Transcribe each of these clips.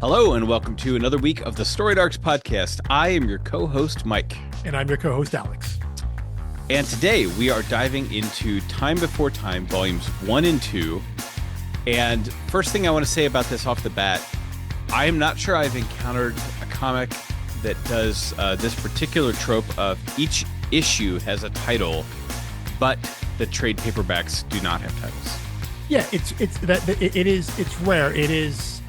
Hello and welcome to another week of the Storied Arcs podcast. I am your co-host, Mike. And I'm your co-host, Alex. And today we are diving into Time Before Time, volumes 1 and 2. And first thing I want to say about this off the bat, I am not sure I've encountered a comic that does this particular trope of each issue has a title, but the trade paperbacks do not have titles. Yeah, it's rare. It is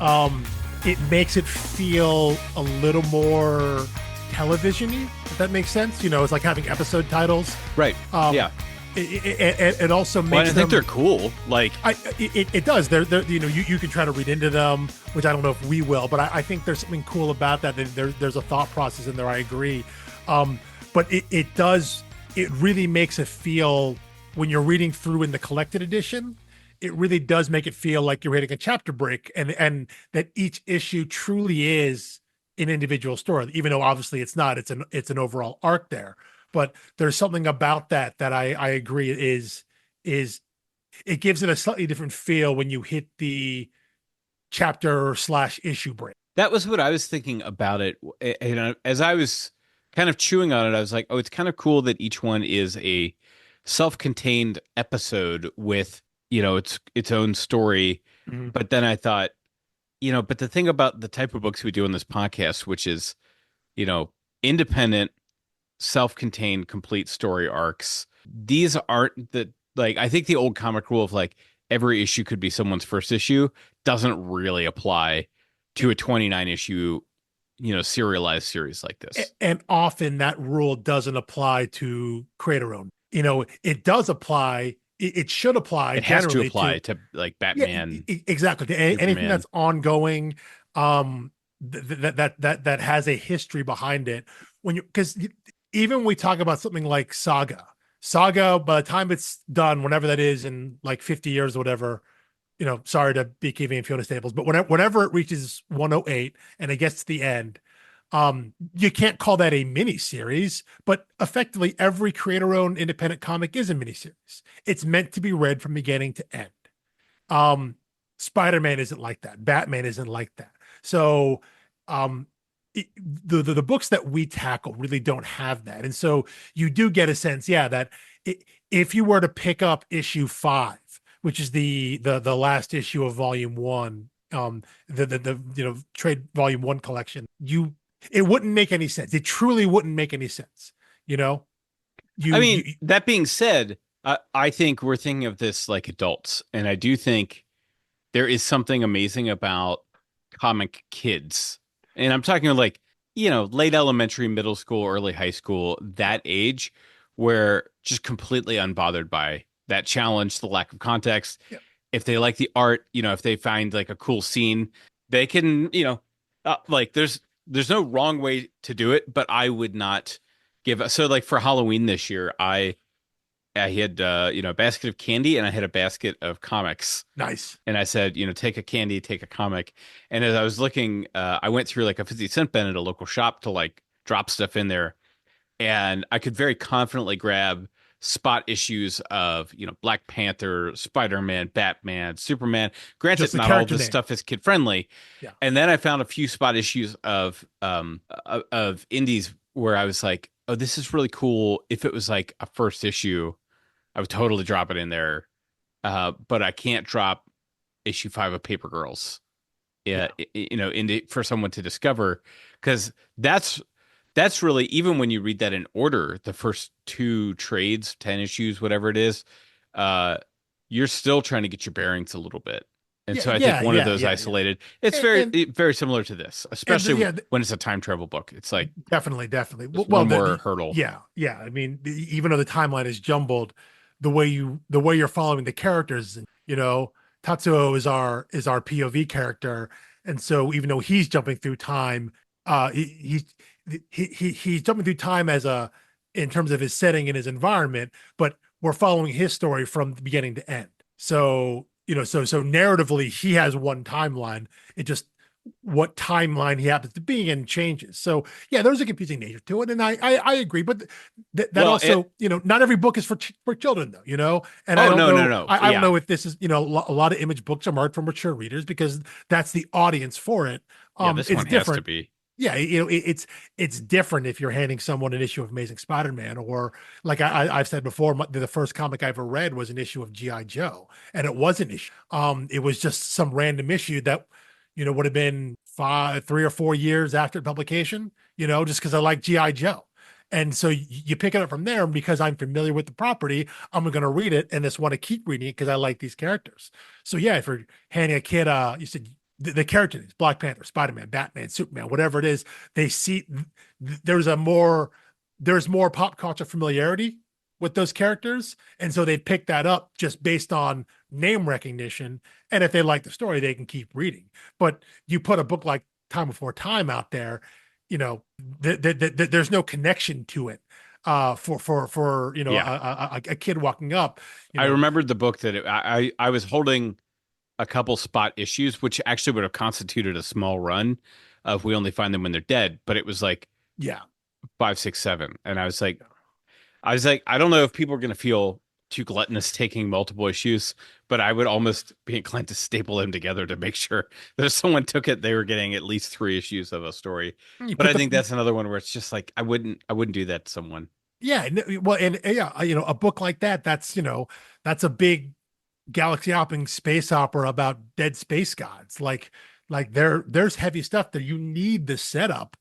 it makes it feel a little more television-y, if that makes sense. You know, it's like having episode titles. Right. Yeah. It also makes I think they're cool. Like it does. They're you know, you can try to read into them, which I don't know if we will, but I think there's something cool about that. There's a thought process in there. I agree. But it does. It really makes it feel, when you're reading through in the collected edition, it really does make it feel like you're hitting a chapter break, and that each issue truly is an individual story, even though obviously it's not. It's an overall arc there. But there's something about that I agree is it gives it a slightly different feel when you hit the chapter/issue break. That was what I was thinking about it. And as I was kind of chewing on it, I was like, oh, it's kind of cool that each one is a self-contained episode with, you know, its own story. Mm-hmm. But then I thought, you know, but the thing about the type of books we do on this podcast, which is, you know, independent, self-contained, complete story arcs, these aren't the, like, I think the old comic rule of like every issue could be someone's first issue doesn't really apply to a 29 issue, you know, serialized series like this. And often that rule doesn't apply to creator owned. You know, it does apply. It should apply. It has to apply to like Batman. Yeah, exactly. Anything that's ongoing, that has a history behind it. Because even when we talk about something like Saga, by the time it's done, whenever that is, in like 50 years or whatever, you know, sorry to BKV and Fiona Staples, but whenever it reaches 108 and it gets to the end, you can't call that a mini series, but effectively every creator-owned independent comic is a mini series. It's meant to be read from beginning to end. Spider-Man isn't like that. Batman isn't like that. So the books that we tackle really don't have that. And so you do get a sense, that if you were to pick up issue 5, which is the last issue of volume 1, the you know, trade volume 1 collection, it wouldn't make any sense. It truly wouldn't make any sense. You know, that being said, I think we're thinking of this like adults, and I do think there is something amazing about comic kids. And I'm talking like, you know, late elementary, middle school, early high school, that age, where just completely unbothered by that challenge, the lack of context. Yep. If they like the art, you know, if they find like a cool scene, they can, you know, like there's no wrong way to do it, but I would not give. So like for Halloween this year, I had, you know, a basket of candy and I had a basket of comics. Nice. And I said, you know, take a candy, take a comic. And as I was looking, I went through like a 50-cent bin at a local shop to like drop stuff in there. And I could very confidently grab spot issues of, you know, Black Panther, Spider-Man, Batman, Superman. Granted, not all this stuff is kid friendly. Yeah. And then I found a few spot issues of indies where I was like, oh, this is really cool. If it was like a first issue, I would totally drop it in there. But I can't drop issue 5 of Paper Girls, you know, for someone to discover, because that's really, even when you read that in order, the first 2 trades, 10 issues, whatever it is, you're still trying to get your bearings a little bit. And so I think one of those isolated, it's very similar to this, especially when it's a time travel book. It's like definitely. One more hurdle. Yeah. I mean, even though the timeline is jumbled, the way you're following the characters, you know, Tatsuo is our POV character, and so even though he's jumping through time, he's jumping through time in terms of his setting and his environment, but we're following his story from the beginning to end. So, you know, so narratively he has one timeline. It just, what timeline he happens to be in changes. So yeah, there's a confusing nature to it. And I agree, but you know, not every book is for children though, you know? And I don't know. I don't know if this is, you know, a lot of Image books are marked for mature readers because that's the audience for it. Yeah, this It's one has to different. be. Yeah, it's different if you're handing someone an issue of Amazing Spider-Man, or like I've said before, the first comic I ever read was an issue of GI Joe, and it was an issue. It was just some random issue that, would have been 3 or 4 years after publication, just because I like GI Joe. And so you pick it up from there, and because I'm familiar with the property, I'm going to read it and just want to keep reading it because I like these characters. So yeah, if you're handing a kid, you said the character names, Black Panther, Spider-Man, Batman, Superman, whatever it is, they see there's there's more pop culture familiarity with those characters. And so they pick that up just based on name recognition. And if they like the story, they can keep reading. But you put a book like Time Before Time out there, there's no connection to it for Yeah. a kid walking up, you I know. remembered the book that I was holding a couple spot issues, which actually would have constituted a small run if we only find them when they're dead. But it was like Yeah. 5, 6, 7, and I was like, I don't know if people are going to feel too gluttonous taking multiple issues, but I would almost be inclined to staple them together to make sure that if someone took it, they were getting at least 3 issues of a story. You But put I the think that's another one where it's just like I wouldn't do that to someone. Yeah, well, and yeah, a book like that, that's a big galaxy hopping space opera about dead space gods. Like there's heavy stuff that you need the setup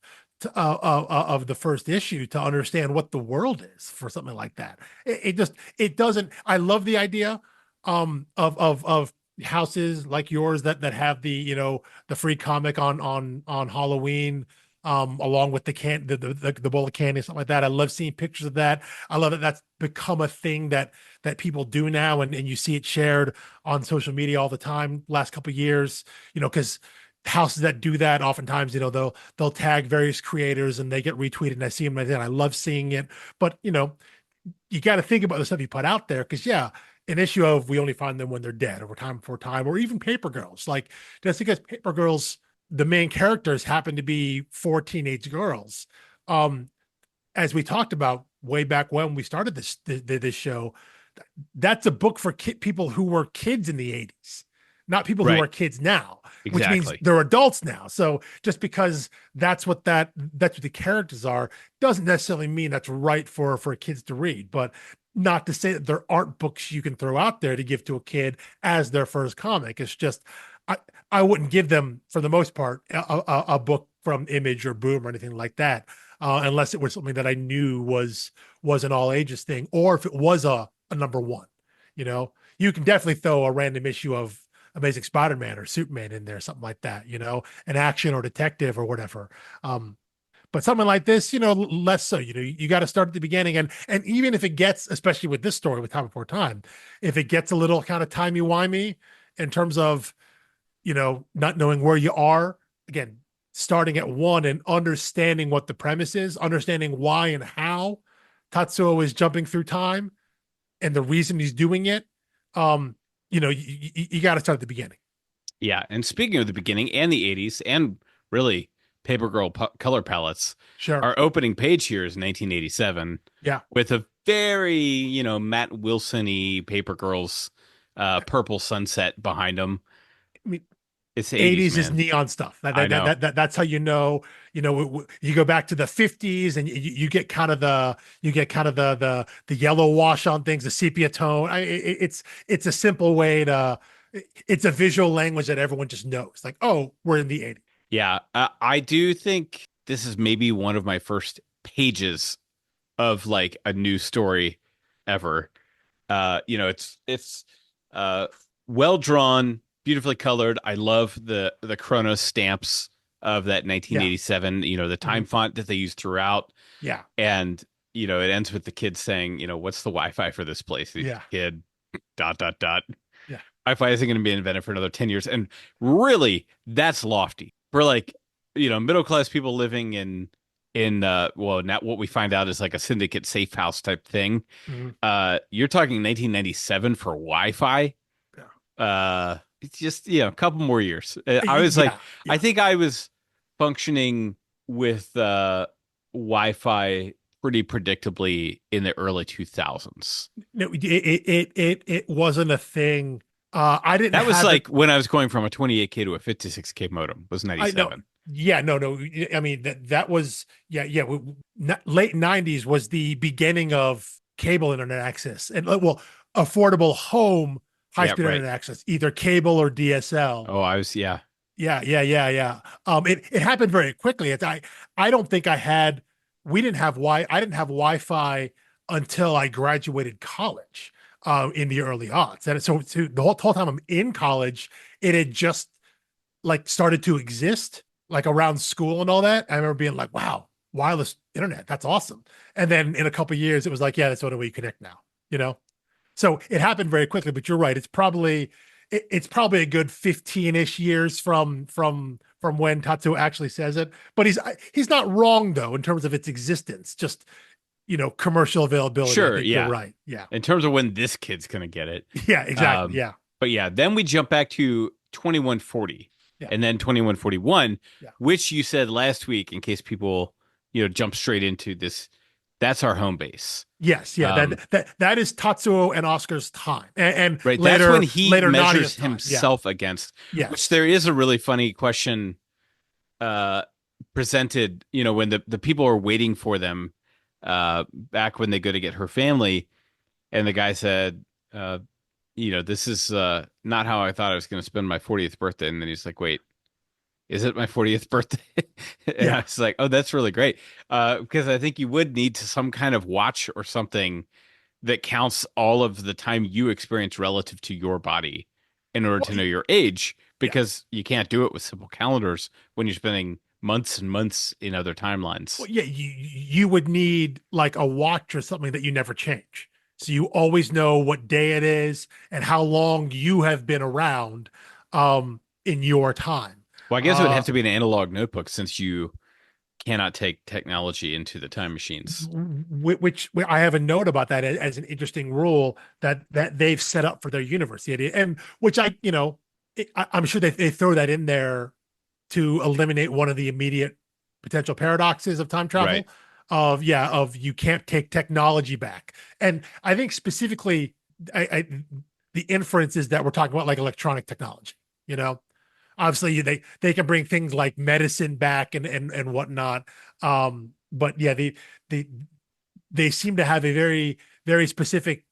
of the first issue to understand what the world is for something like that. It doesn't. I love the idea of houses like yours that have the free comic on Halloween, along with the bowl of candy, something like that. I love seeing pictures of that. I love that that's become a thing that people do now, and you see it shared on social media all the time last couple of years, because houses that do that oftentimes, they'll tag various creators and they get retweeted, and I see them, and I love seeing it. But you got to think about the stuff you put out there, because yeah, an issue of We Only Find Them When They're Dead, or Time Before Time, or even Paper Girls, like just because Paper Girls, the main characters happen to be four teenage girls. um as we talked about way back when we started this show, that's a book for people who were kids in the 80s, not people who Right. are kids now, which means Exactly. they're adults now. So just because that's what the characters are, doesn't necessarily mean that's right for kids to read. But not to say that there aren't books you can throw out there to give to a kid as their first comic. It's just I I wouldn't give them, for the most part, a book from Image or Boom or anything like that, unless it was something that I knew was an all ages thing, or if it was a number one. You can definitely throw a random issue of Amazing Spider-Man or Superman in there, something like that, an action or detective or whatever. But something like this, less so. You got to start at the beginning, and even if it gets, especially with this story with Time Before Time, if it gets a little kind of timey-wimey in terms of not knowing where you are, again, starting at one and understanding what the premise is, understanding why and how Tatsuo is jumping through time and the reason he's doing it. You got to start at the beginning. Yeah. And speaking of the beginning and the 80s, and really Paper Girl color palettes, Sure. our opening page here is 1987 Yeah. with a very, Matt Wilson-y Paper Girls purple sunset behind them. I mean, It's the 80s, 80s is man. neon stuff. I know. That's how you go back to the 50s, and you get kind of the yellow wash on things, the sepia tone. It's a simple way to it's a visual language that everyone just knows. Like, oh, we're in the 80s. Yeah. I do think this is maybe one of my first pages of like a new story ever. It's uh well drawn, beautifully colored. I love the Chronos stamps of that Yeah. 1987, the time Mhm. font that they use throughout. Yeah. And it ends with the kid saying, what's the Wi-Fi for this place? The Yeah. kid dot dot dot. Yeah. Wi-Fi isn't going to be invented for another 10 years. And really, that's lofty. For like, middle class people living in well, now what we find out is like a syndicate safe house type thing. Mhm. You're talking 1997 for Wi-Fi. Yeah. It's just, a couple more years. I was like, Yeah. I Yeah. think I was functioning with Wi-Fi pretty predictably in the early 2000s. No, it wasn't a thing. I didn't That was have it. like when I was going from a 28K to a 56K modem was I know 97. Yeah, no. I mean that was late '90s was the beginning of cable internet access and well, affordable home high Yeah, speed right. internet access, either cable or DSL. Oh, I was, yeah. Yeah. It happened very quickly. I don't think I had we didn't have I didn't have Wi-Fi until I graduated college in the early aughts. And so the whole time I'm in college, it had just like started to exist like around school and all that. I remember being like, wow, wireless internet, that's awesome. And then in a couple of years, it was like, yeah, that's the way we connect now, you know? So it happened very quickly, but you're right. It's probably a good 15-ish years from when Tatsuo actually says it. But he's not wrong though in terms of its existence. Just commercial availability. I Sure, think you're yeah. right. Yeah. In terms of when this kid's gonna get it. Yeah, exactly. Um, Yeah. but yeah, then we jump back to 2140 Yeah. and then 2141, Yeah. which you said last week, in case people, jump straight into this, that's our home base. Yes, yeah, Um, that is Tatsuo and Oscar's time, and right. That's when later he later measures Nadia's time. Yeah, himself against, which yes, there is a really funny question uh presented, when the people are waiting for them back when they go to get her family, and the guy said, this is not how I thought I was going to spend my 40th birthday. And then he's like, wait, is it my 40th birthday? And I yeah. was like, oh, that's really great. Because I think you would need some kind of watch or something that counts all of the time you experience relative to your body in order Well, to know your age, yeah. because you can't do it with simple calendars when you're spending months and months in other Well, timelines. yeah. You would need like a watch or something that you never change, so you always know what day it is and how long you have been around, in your time. Well, I guess it would Uh, have to be an analog notebook, since you cannot take technology into the time machines. which I have a note about that as an interesting rule that they've set up for their universe. And which I'm sure they throw that in there to eliminate one of the immediate potential paradoxes of time Right. travel of you can't take technology back. And I think specifically I the inference is that we're talking about like electronic technology, you know. Obviously they can bring things like medicine back and whatnot. But yeah, the they seem to have a very specific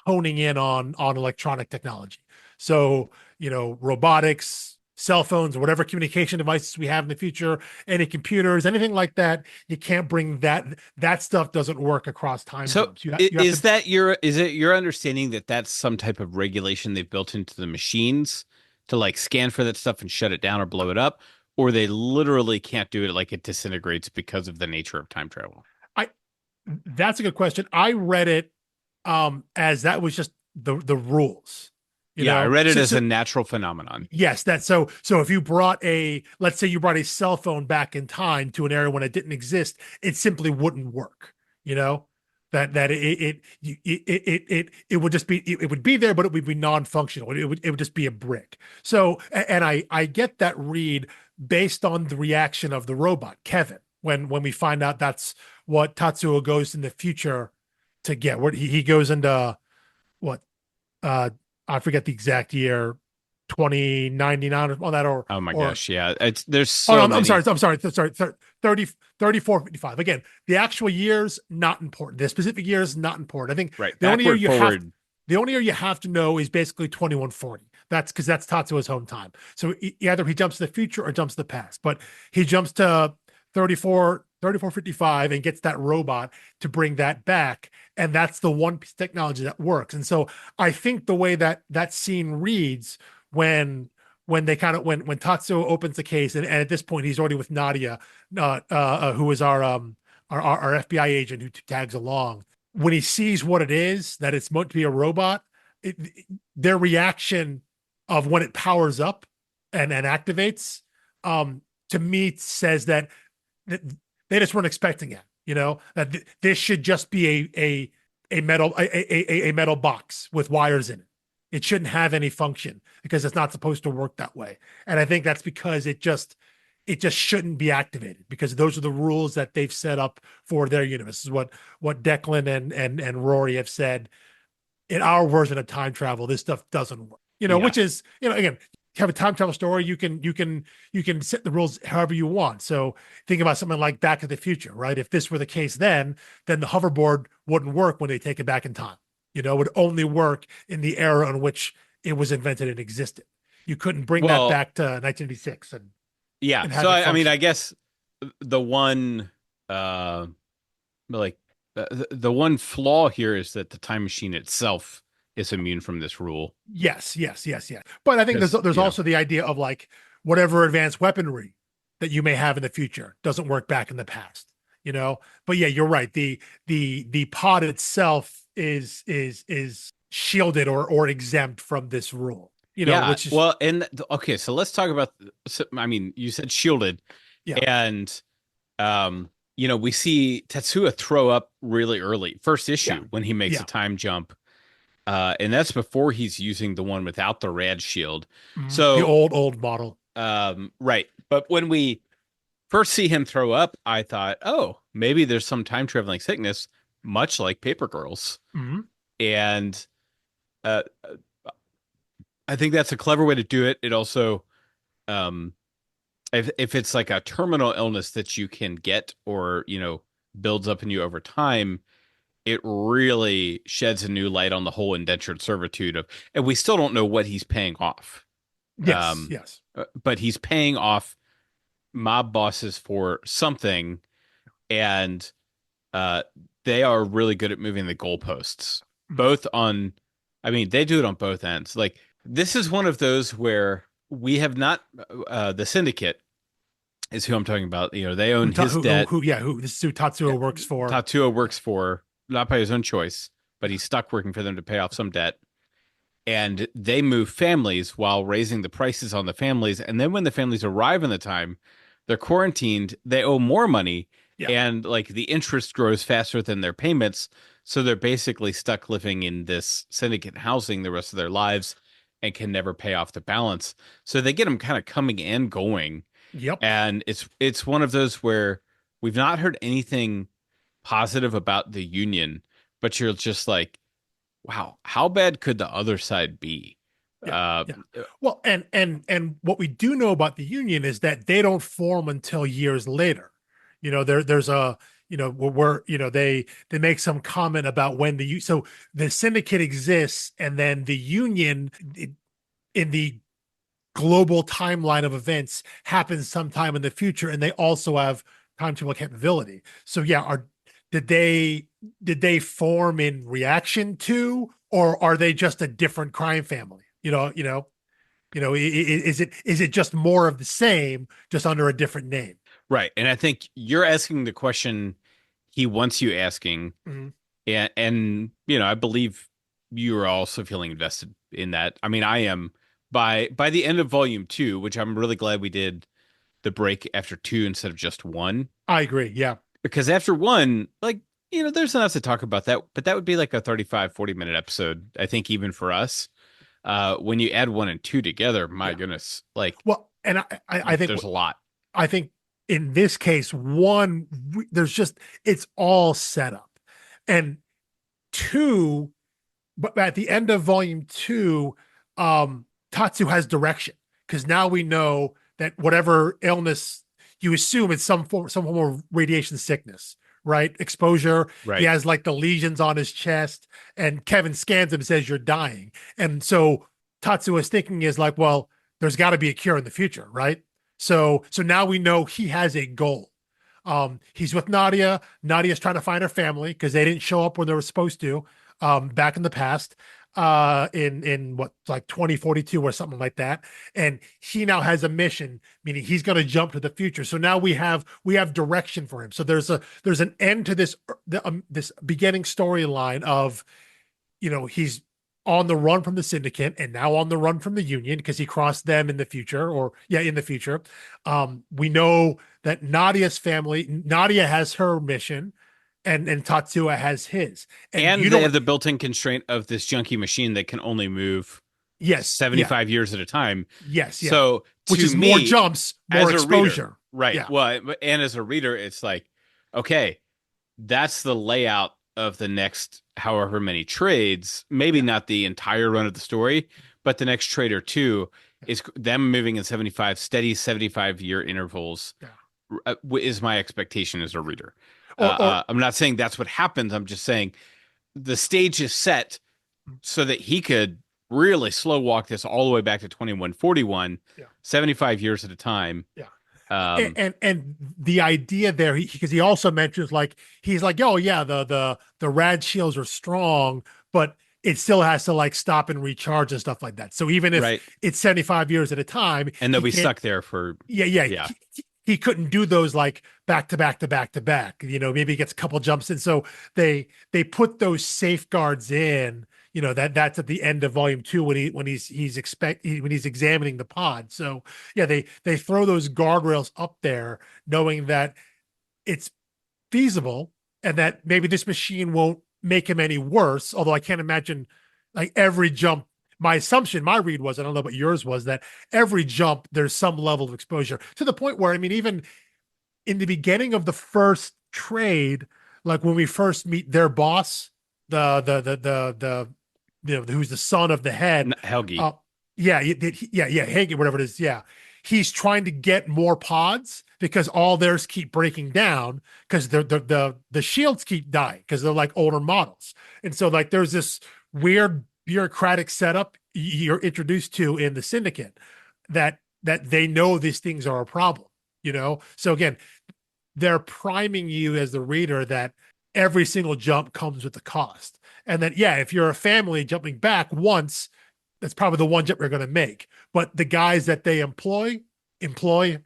honing in on electronic technology. So robotics, cell phones, whatever communication devices we have in the future, any computers, anything like that, you can't bring that stuff doesn't work across time So zones. You have to. is it your understanding that that's some type of regulation they've built into the machines to like scan for that stuff and shut it down or blow it up, or they literally can't do it, like it disintegrates because of the nature of time travel? I That's a good question. I read it as that was just the rules, Yeah, I read it so, as so a natural phenomenon. yes, so if you brought let's say you brought a cell phone back in time to an era when it didn't exist, it simply wouldn't work, you know. It would just be it would be there, but it would be non-functional. It would just be a brick. So and I get that read based on the reaction of the robot Kevin when we find out that's what Tatsuo goes in the future to get. Where he goes into what uh I forget the exact year, 2099 or all that, Oh my or gosh, yeah. There's oh no, so many. I'm sorry, 30 3455. Again, the actual years not important. The specific years not important. I think Right. the only year Backward, you have forward. the only year you have to know is basically 2140. That's because that's Tatsuo's home time. So either he jumps to the future or jumps to the past. But he jumps to 3455 and gets that robot to bring that back. And that's the one piece of technology that works. And so I think the way that scene reads when they kind of when Tatsuo opens the case, and at this point he's already with Nadia, who is our FBI agent who tags along. When he sees what it is, that it's meant to be a robot, their reaction of when it powers up and activates, to me says that they just weren't expecting it. That this should just be a metal box with wires in it. It shouldn't have any function because it's not supposed to work that way. And I think that's because it just shouldn't be activated because those are the rules that they've set up for their universe. This is what Declan and Rory have said. In our version of time travel, this stuff doesn't work. Yeah. Which is, again, have a time travel story, you can set the rules however you want. So think about something like Back to the Future, right? If this were the case, then the hoverboard wouldn't work when they take it back in time. It would only work in the era in which it was invented and existed. You couldn't bring that Well, back to 1986 yeah. and So have it I mean, function. I guess the one uh like the one flaw here is that the time machine itself is immune from this rule Yes, yes, yes, yes. But I think there's because there's also the idea of like whatever advanced weaponry that you may have in the future doesn't work back in the past. But yeah, you're right. The pod itself is shielded or exempt from this rule. yeah. Which is Well, and okay, so let's talk about. So, I mean, you said shielded, yeah, and we see Tetsuya throw up really early, first yeah, issue when he makes a yeah. time jump, and that's before he's using the one without the rad shield. The So, old model. right, but when we first see him throw up, I thought, oh, maybe there's some time traveling sickness, much like Paper Girls. Mhm. And uh, I think that's a clever way to do it. It also, um, if it's like a terminal illness that you can get or, builds up in you over time, it really sheds a new light on the whole indentured servitude and we still don't know what he's paying off. Yes, Um, yes. but he's paying off mob bosses for something, and uh, they are really good at moving the goalposts, Mhm. both on, I mean, they do it on both ends. Like, this is one of those where we have not, the syndicate is who I'm talking about. They own his debt. Who this is who Tatsuo works for. Tatsuo Yeah. works for, not by his own choice, but he's stuck working for them to pay off some debt. And they move families while raising the prices on the families. And then when the families arrive in the time, they're quarantined, they owe more money, Yeah. and like the interest grows faster than their payments. So they're basically stuck living in this syndicate housing the rest of their lives and can never pay off the balance. So they get them kind of coming and going. Yep. And it's one of those where we've not heard anything positive about the union, but you're just like, wow, how bad could the other side be? Yeah. Uh, Yeah. Well, and what we do know about the union is that they don't form until years later. There's a where they make some comment about when so the syndicate exists, and then the union in the global timeline of events happens sometime in the future, and they also have time travel capability. So yeah, did they form in reaction to, or are they just a different crime family? Is it just more of the same, just under a different name? right. And I think you're asking the question he wants you asking. Mhm. And I believe you are also feeling invested in that. I mean, I am by the end of volume 2, which I'm really glad we did the break after 2 instead of just 1. I agree. Yeah. Because after 1, like, there's enough to talk about that, but that would be like a 35-40 minute episode, I think, even for us. When you add 1 and 2 together, my Yeah. goodness, like Well, and I think there's a lot. I think in this case, one, there's just, it's all set up. And two, but at the end of volume 2, Tatsu has direction, because now we know that whatever illness, you assume it's some form of radiation sickness, right? Exposure. He Right. has like the lesions on his chest, and Kevin scans him and says, "You're dying." And so Tatsua's thinking is like, well, there's got to be a cure in the future, right? So now we know he has a goal. He's with Nadia. Nadia's trying to find her family because they didn't show up when they were supposed to, back in the past, in what, like 2042 or something like that. And he now has a mission, meaning he's going to jump to the future. So now we have direction for him. So there's an end to this beginning storyline of, he's on the run from the syndicate and now on the run from the union because he crossed them in the future, or yeah, in the future. We know that Nadia has her mission, and Tatsuya has his. And And you they don't have the built-in constraint of this junky machine that can only move Yes, yeah, 75 years at a time. yes, yeah. So Which to is more me, jumps, more as a reader, exposure. right. Yeah, Well, and as a reader, it's like, okay, that's the layout of the next however many trades. Maybe yeah, not the entire run of the story, but the next trade or two is them moving in 75 steady 75-year intervals. Yeah. Is my expectation as a reader. Or I'm not saying that's what happens. I'm just saying the stage is set so that he could really slow walk this all the way back to 2141, yeah. 75 years at a time. Yeah. Um, And the idea there, because he also mentions like he's like, oh yeah, the rad shields are strong, but it still has to like stop and recharge and stuff like that. So even if right. it's 75 years at a time, And they'll he be can't. stuck there for, Yeah. yeah, He couldn't do those like back to back to back to back. Maybe he gets a couple jumps in. So they put those safeguards in. That's at the end of volume 2 when he's examining the pod. So yeah, they throw those guardrails up there, knowing that it's feasible and that maybe this machine won't make him any worse. Although I can't imagine like every jump. My assumption, my read was, I don't know what yours was, that every jump there's some level of exposure to the point where, I mean, even in the beginning of the first trade, like when we first meet their boss, who's the son of the head, Helgi. uh, yeah, Hagen, whatever it is, yeah, he's trying to get more pods because all theirs keep breaking down because the shields keep dying because they're like older models, and so like there's this weird bureaucratic setup you're introduced to in the syndicate that they know these things are a problem. So again, they're priming you as the reader that every single jump comes with a cost, and that yeah, if you're a family jumping back once, that's probably the one jump you're going to make. But the guys that they employ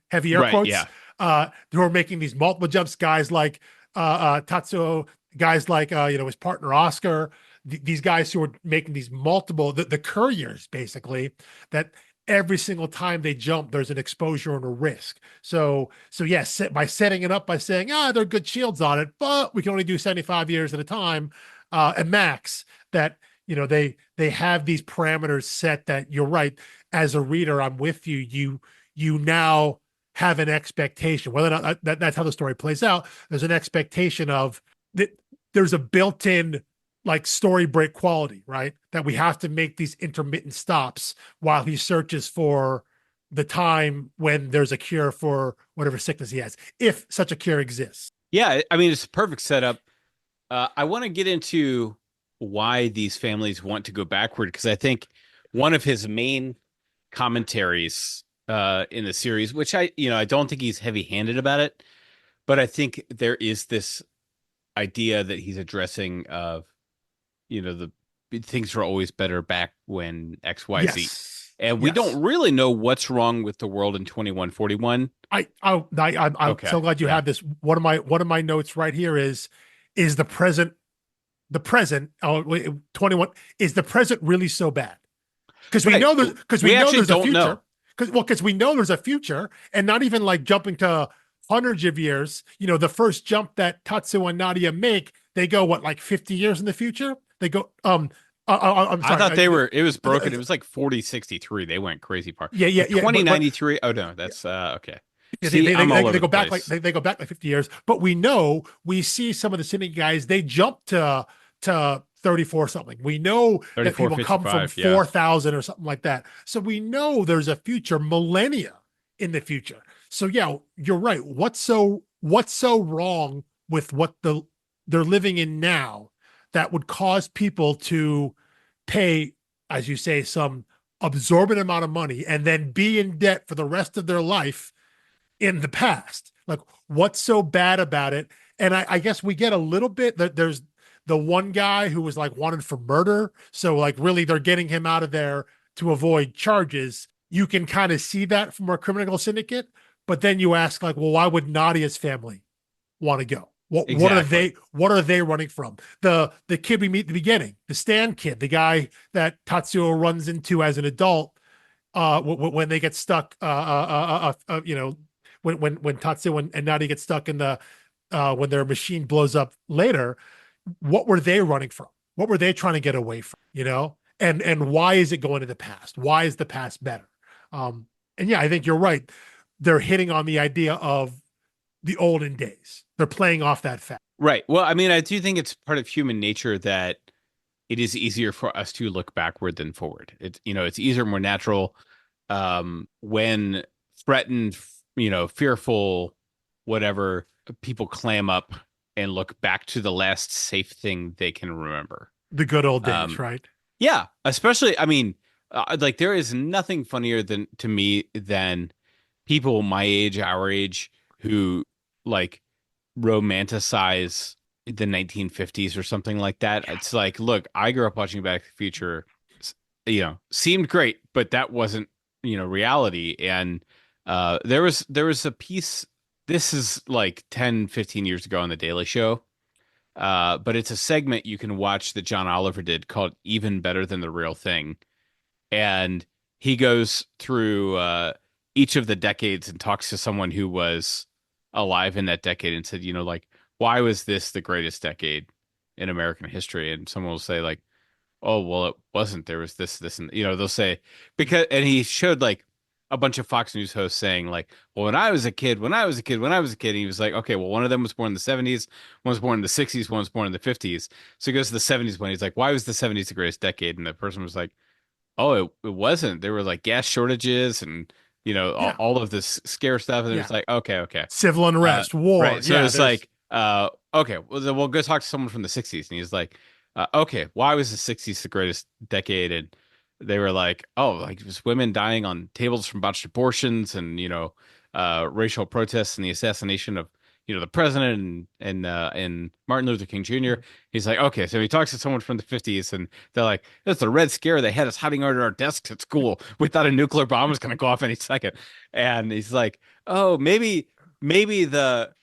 heavy air Right. quotes, Yeah. who are making these multiple jumps, guys like Tatsuo, guys like his partner Oscar, these guys who are making these multiple the couriers basically, that every single time they jump there's an exposure and a risk. So yes, by setting it up by saying they're good shields on it, but we can only do 75 years at a time, and max, that they have these parameters set that you're right, as a reader I'm with you now have an expectation, whether or not that's how the story plays out. There's an expectation of that. There's a built-in like story break quality, right? That we have to make these intermittent stops while he searches for the time when there's a cure for whatever sickness he has, if such a cure exists. Yeah. I mean, it's a perfect setup. I want to get into why these families want to go backward because I think one of his main commentaries in the series, which I don't think he's heavy-handed about it, but I think there is this idea that he's addressing of the things were always better back when XYZ. Yes. And we Yes. don't really know what's wrong with the world in 2141. I'm Okay. so glad you Yeah. have this. One of my notes right here is the present 21, is the present really so bad? Because we Right. know We actually there's a don't future. know. Because we know there's a future, and not even like jumping to hundreds of years. The first jump that Tatsu and Nadia make, they go what, like 50 years in the future. They go. I'm I sorry. thought it was broken. It was like 4063. They went crazy part. Yeah. 2093. Oh no, that's okay. Yeah, See, I'm all over they go the back like place. they go back like 50 years. But we see some of the syndicate guys, they jump to 34 something. We know that people come from 3455. Yeah. 4,000 or something like that. So we know there's a future, millennia in the future. So yeah, you're right. What's so wrong with what they're living in now that would cause people to pay, as you say, some absorbent amount of money and then be in debt for the rest of their life in the past? Like, what's so bad about it? And I guess we get a little bit that there's the one guy who was like wanted for murder. So like really they're getting him out of there to avoid charges. You can kind of see that from our criminal syndicate. But then you ask like, well, why would Nadia's family want to go? Exactly. What are they running from? The kid we meet at the beginning, the Stan kid, the guy that Tatsuo runs into as an adult, when they get stuck, when Tatsuo and Nadia get stuck in the when their machine blows up later. What were they running from? What were they trying to get away from? And why is it going to the past? Why is the past better? And yeah, I think you're right. They're hitting on the idea of the olden days. They're playing off that fact. Right. Well, I mean, I do think it's part of human nature that it is easier for us to look backward than forward. It's, it's easier, more natural, when threatened, fearful, whatever, people clam up and look back to the last safe thing they can remember. The good old days, Um, right? yeah, especially, I mean, like there is nothing funnier than to me than people my age, our age, who like romanticize the 1950s or something like that. It's like, look, I grew up watching Back to the Future, seemed great, but that wasn't, reality. And there was a piece, this is like 10, 15 years ago on the Daily Show. But it's a segment you can watch that John Oliver did called Even Better Than the Real Thing. And he goes through each of the decades and talks to someone who was alive in that decade and said, like, why was this the greatest decade in American history? And someone will say, like, oh, well, it wasn't. There was this, and they'll say because, and he showed like a bunch of Fox News hosts saying like, well, when I was a kid, and he was like, okay, well, one of them was born in the 70s, one was born in the 60s, one was born in the 50s. So he goes to the 70s one. He's like, why was the 70s the greatest decade? And the person was like, oh, it wasn't. There were like gas shortages and Yeah, all of this scare stuff. And it yeah. was like, okay, okay. Civil unrest, war. Right. So Yeah, it's there's like, okay, well, then we'll go talk to someone from the 60s. And he's like, okay, why was the 60s the greatest decade? And they were like, oh, like it was women dying on tables from botched abortions and, racial protests and the assassination of, the president and Martin Luther King Jr. He's like, okay, so he talks to someone from the 50s and they're like, that's the Red Scare. They had us hiding under our desks at school. We thought a nuclear bomb was going to go off any second. And he's like, oh, maybe the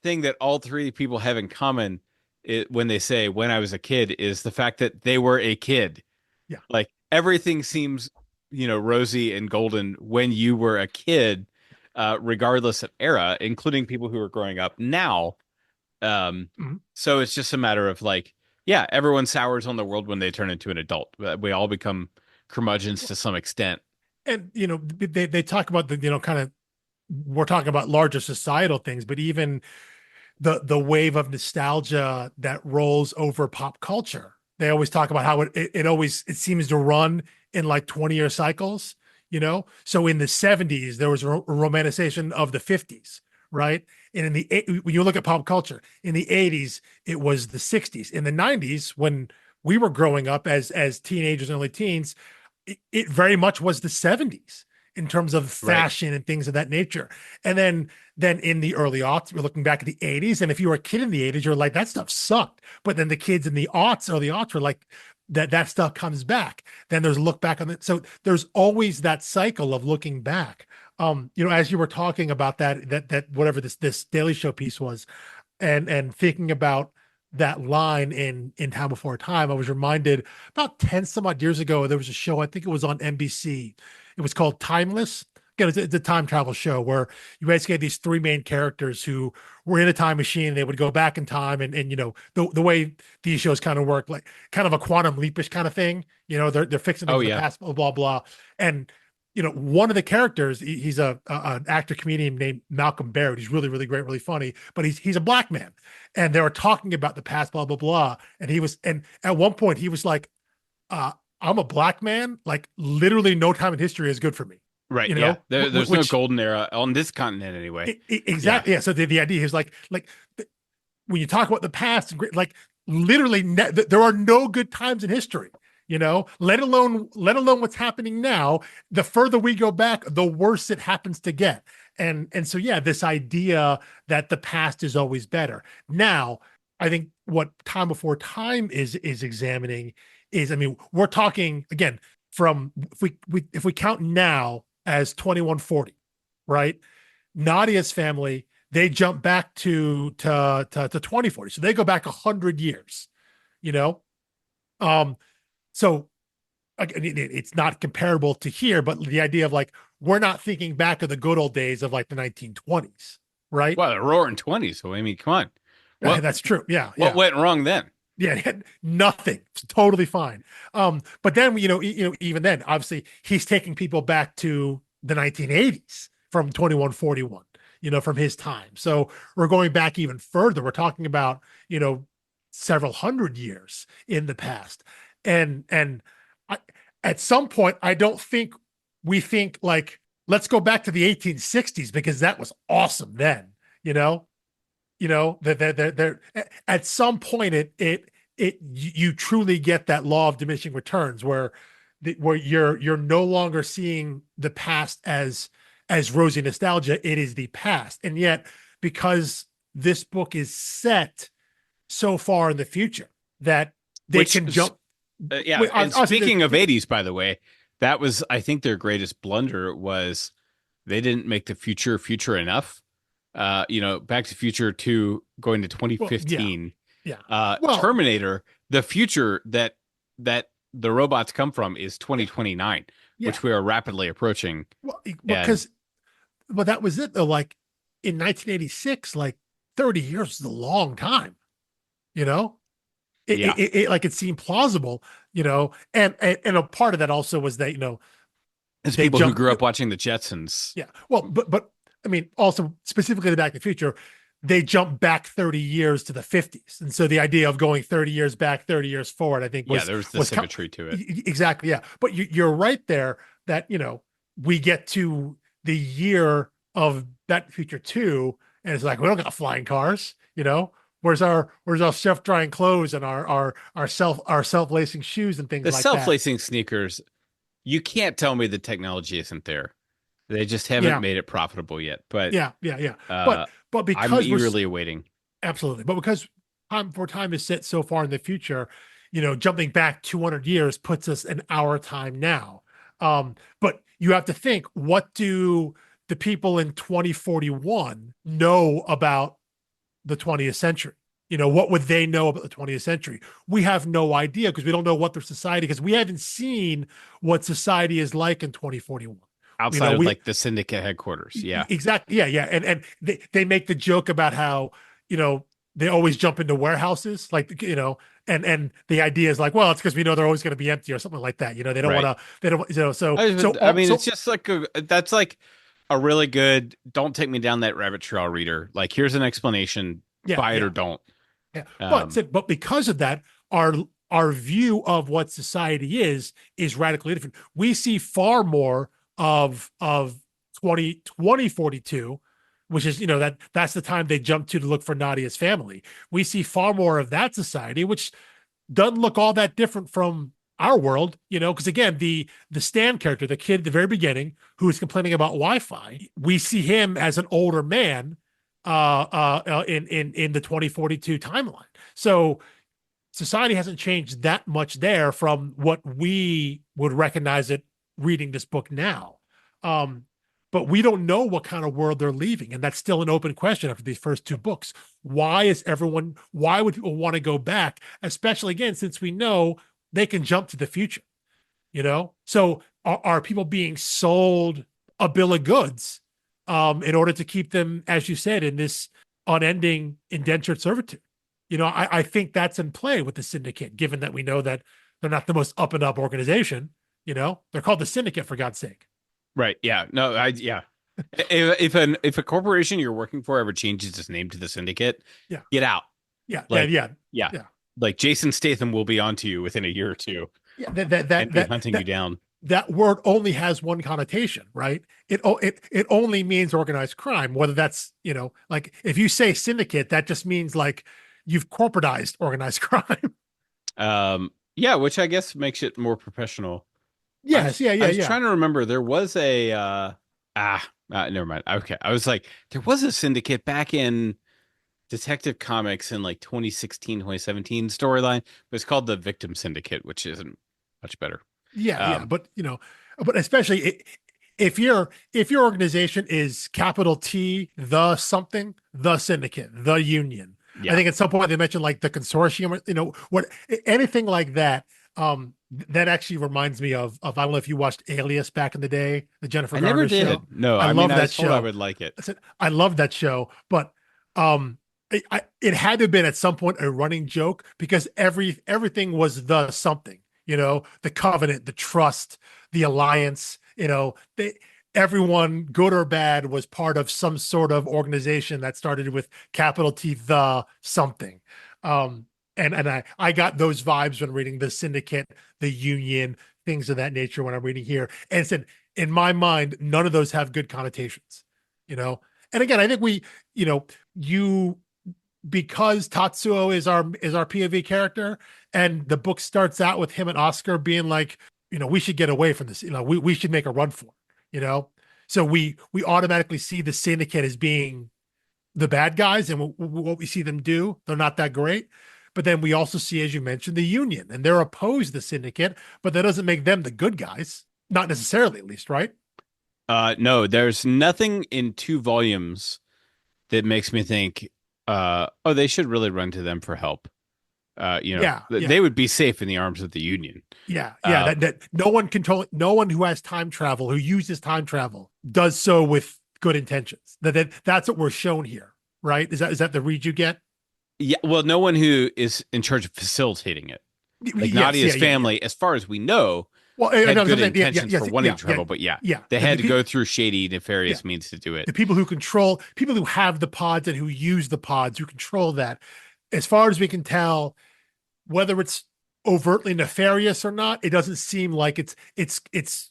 thing that all three people have in common when they say when I was a kid is the fact that they were a kid. yeah. Like everything seems, rosy and golden when you were a kid, regardless of era, including people who are growing up now. Mhm. So it's just a matter of like, yeah, everyone sours on the world when they turn into an adult. We all become curmudgeons to some extent. And they talk about the kind of, we're talking about larger societal things, but even the wave of nostalgia that rolls over pop culture. They always talk about how it seems to run in like 20-year cycles, So in the 70s, there was a romanticization of the 50s, right? And when you look at pop culture, in the 80s, it was the 60s. In the 90s, when we were growing up as teenagers and early teens, it very much was the 70s in terms of Right. fashion and things of that nature. And then in the early aughts, we're looking back at the 80s. And if you were a kid in the 80s, you're like, that stuff sucked. But then the kids in the early aughts were like, that stuff comes back. Then there's look back on it. So there's always that cycle of looking back. As you were talking about that whatever this Daily Show piece was, and thinking about that line in Time Before Time, I was reminded about 10 some odd years ago, there was a show, I think it was on NBC. It was called Timeless. Again, it's a time travel show where you basically had these three main characters who were in a time machine. They would go back in time, and the way these shows kind of work, like kind of a quantum leapish kind of thing. They're fixing things Oh in the yeah. past, blah blah blah. And one of the characters, he's an actor comedian named Malcolm Barrett. He's really, really great, really funny, but he's a black man. And they were talking about the past, blah, blah, blah. And at one point he was like, I'm a black man. Like literally no time in history is good for me, Right. Yeah. There's no which golden era on this continent anyway. Yeah. exactly. Yeah. So the idea is like, when you talk about the past, like literally there are no good times in history, let alone what's happening now. The further we go back, the worse it happens to get. And so, yeah, this idea that the past is always better. Now, I think what Time Before Time is examining is, I mean, we're talking again from, if we count now as 2140, right? Nadia's family, they jump back to 2040. So they go back 100 years, you know? So it's not comparable to here, but the idea of like, we're not thinking back of the good old days of like the 1920s, right? Well, the roaring 20s. So I mean, come on. What That's true. Yeah. what Yeah. went wrong then? Yeah, nothing. It's totally fine. But then even then, obviously, he's taking people back to the 1980s from 2141, from his time. So we're going back even further. We're talking about, several hundred years in the past. And I, at some point, I don't think we think like, let's go back to the 1860s because that was awesome then, you know? That at some point it you truly get that law of diminishing returns where you're no longer seeing the past as rosy nostalgia. It is the past. And yet, because this book is set so far in the future that they Which can jump. yeah, Wait, and speaking of 80s, by the way, that was, I think, their greatest blunder was they didn't make the future enough. Back to Future 2 going to well, yeah, 2015. yeah. Well, Terminator, the future that the robots come from is 2029, yeah. which we are rapidly approaching. Well, And because but that was it though. Like in 1986, like 30 years is a long time. You know, yeah, like it seemed plausible. And a part of that also was that as they people who jumped. grew up watching the Jetsons. Yeah. Well, but I mean, also specifically the Back to the Future, they jumped back 30 years to the 50s. And so the idea of going 30 years back, 30 years forward, I think Yeah, was there was the was symmetry to it. exactly. Yeah. But you're right there that, we get to the year of Back to the Future 2, and it's like, we don't got flying cars, where's our self-drying clothes and our self-lacing shoes and things The like that. self-lacing sneakers, you can't tell me the technology isn't there. They just haven't Yeah. made it profitable yet. But Yeah. uh, But I'm because we're eagerly awaiting. absolutely, but because time is set so far in the future, jumping back 200 years puts us in our time now. But you have to think, what do the people in 2041 know about the 20th century? What would they know about the 20th century? We have no idea because we don't know what their society, because we haven't seen what society is like in 2041. Outside of We like the syndicate headquarters. Yeah. exactly, yeah. And they make the joke about how, they always jump into warehouses, like, and the idea is like, well, it's because we know they're always going to be empty or something like that. They don't want Right. to, they don't, I mean, it's just like that's like a really good, don't take me down that rabbit trail reader. Like, here's an explanation, yeah, buy it or yeah. don't. Yeah, Um, but because of that, our view of what society is radically different. We see far more of 2042, which is that's the time they jump to look for Nadia's family. We see far more of that society, which doesn't look all that different from our world, because again, the Stan character, the kid at the very beginning who is complaining about Wi-Fi, we see him as an older man in the 2042 timeline. So society hasn't changed that much there from what we would recognize it reading this book now. Um, but we don't know what kind of world they're leaving, and that's still an open question after these first two books. Why would people want to go back, especially again since we know they can jump to the future? So are people being sold a bill of goods in order to keep them, as you said, in this unending indentured servitude? I think that's in play with the syndicate, given that we know that they're not the most up and up organization. They're called the syndicate, for God's sake. right. Yeah. No, yeah. If a corporation you're working for ever changes its name to the syndicate, Yeah. get out. Yeah. Like, Yeah. yeah. Yeah. Like Jason Statham will be onto you within a year or two Yeah. That and be hunting you that down. that word only has one connotation, right? It only means organized crime. Whether that's like if you say syndicate, that just means like you've corporatized organized crime. Yeah, which I guess makes it more professional. Yes. Yeah. I Yeah. was Yeah. trying to remember. There was a never mind. Okay, I was like, there was a syndicate back in Detective Comics in like 2016, 2017 storyline, but it's called the Victim Syndicate, which isn't much better. Yeah. Um, But especially if your organization is capital T, the something, the syndicate, the union. I yeah, think at some point they mentioned like the consortium, what anything like that. That actually reminds me of I don't know if you watched Alias back in the day, the Jennifer I never Garner did. show. No, I I mean love I that was told I show. would like it. I love that show, but it had to have been at some point a running joke because everything was the something, the covenant, the trust, the alliance, everyone, good or bad, was part of some sort of organization that started with capital T, the something. And I got those vibes when reading the Syndicate, the Union, things of that nature when I'm reading here. And said, in my mind, none of those have good connotations, you know. And again, I think you know, you because Tatsuo is our POV character, and the book starts out with him and Oscar being like, we should get away from this. We should make a run for it, So we automatically see the Syndicate as being the bad guys, and what we see them do, they're not that great. But then we also see, as you mentioned, the Union, and they're opposed to the Syndicate, but that doesn't make them the good guys. Not necessarily, at least, right? No, there's nothing in 2 volumes that makes me think, oh, they should really run to them for help. Yeah, yeah. They would be safe in the arms of the Union. Yeah, yeah. Uh, That no one who has time travel, who uses time travel, does so with good intentions. That's what we're shown here, right? Is that the read you get? yeah, well, no one who is in charge of facilitating it. Like Yes, yeah, Nadia's yeah, yeah. family, as far as we know, Well, had no, good yeah, yeah, intentions for yes, wanting yeah, yeah, trouble, but yeah, yeah. they The had to go through shady, yeah, nefarious means to do it. the people who have the pods and who use the pods, who control that. As far as we can tell, whether it's overtly nefarious or not, it doesn't seem like it's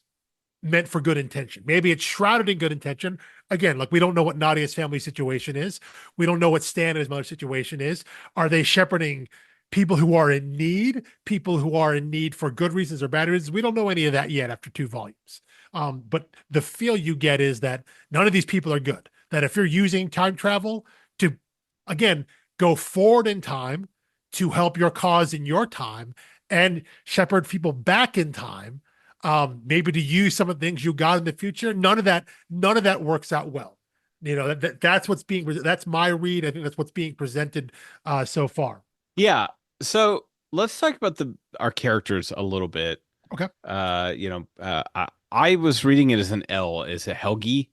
meant for good intention. Maybe it's shrouded in good intention. Again, like we don't know what Nadia's family situation is. We don't know what Stan and his mother's situation is. Are they shepherding people who are in need, people who are in need for good reasons or bad reasons? We don't know any of that yet after 2 volumes. But the feel you get is that none of these people are good. That if you're using time travel to, again, go forward in time to help your cause in your time and shepherd people back in time, maybe to use some of the things you got in the future. None of that works out well. That's that's my read. I think that's what's being presented so far. Yeah. So let's talk about our characters a little bit. Okay. I was reading it as an L. Is it Helgi?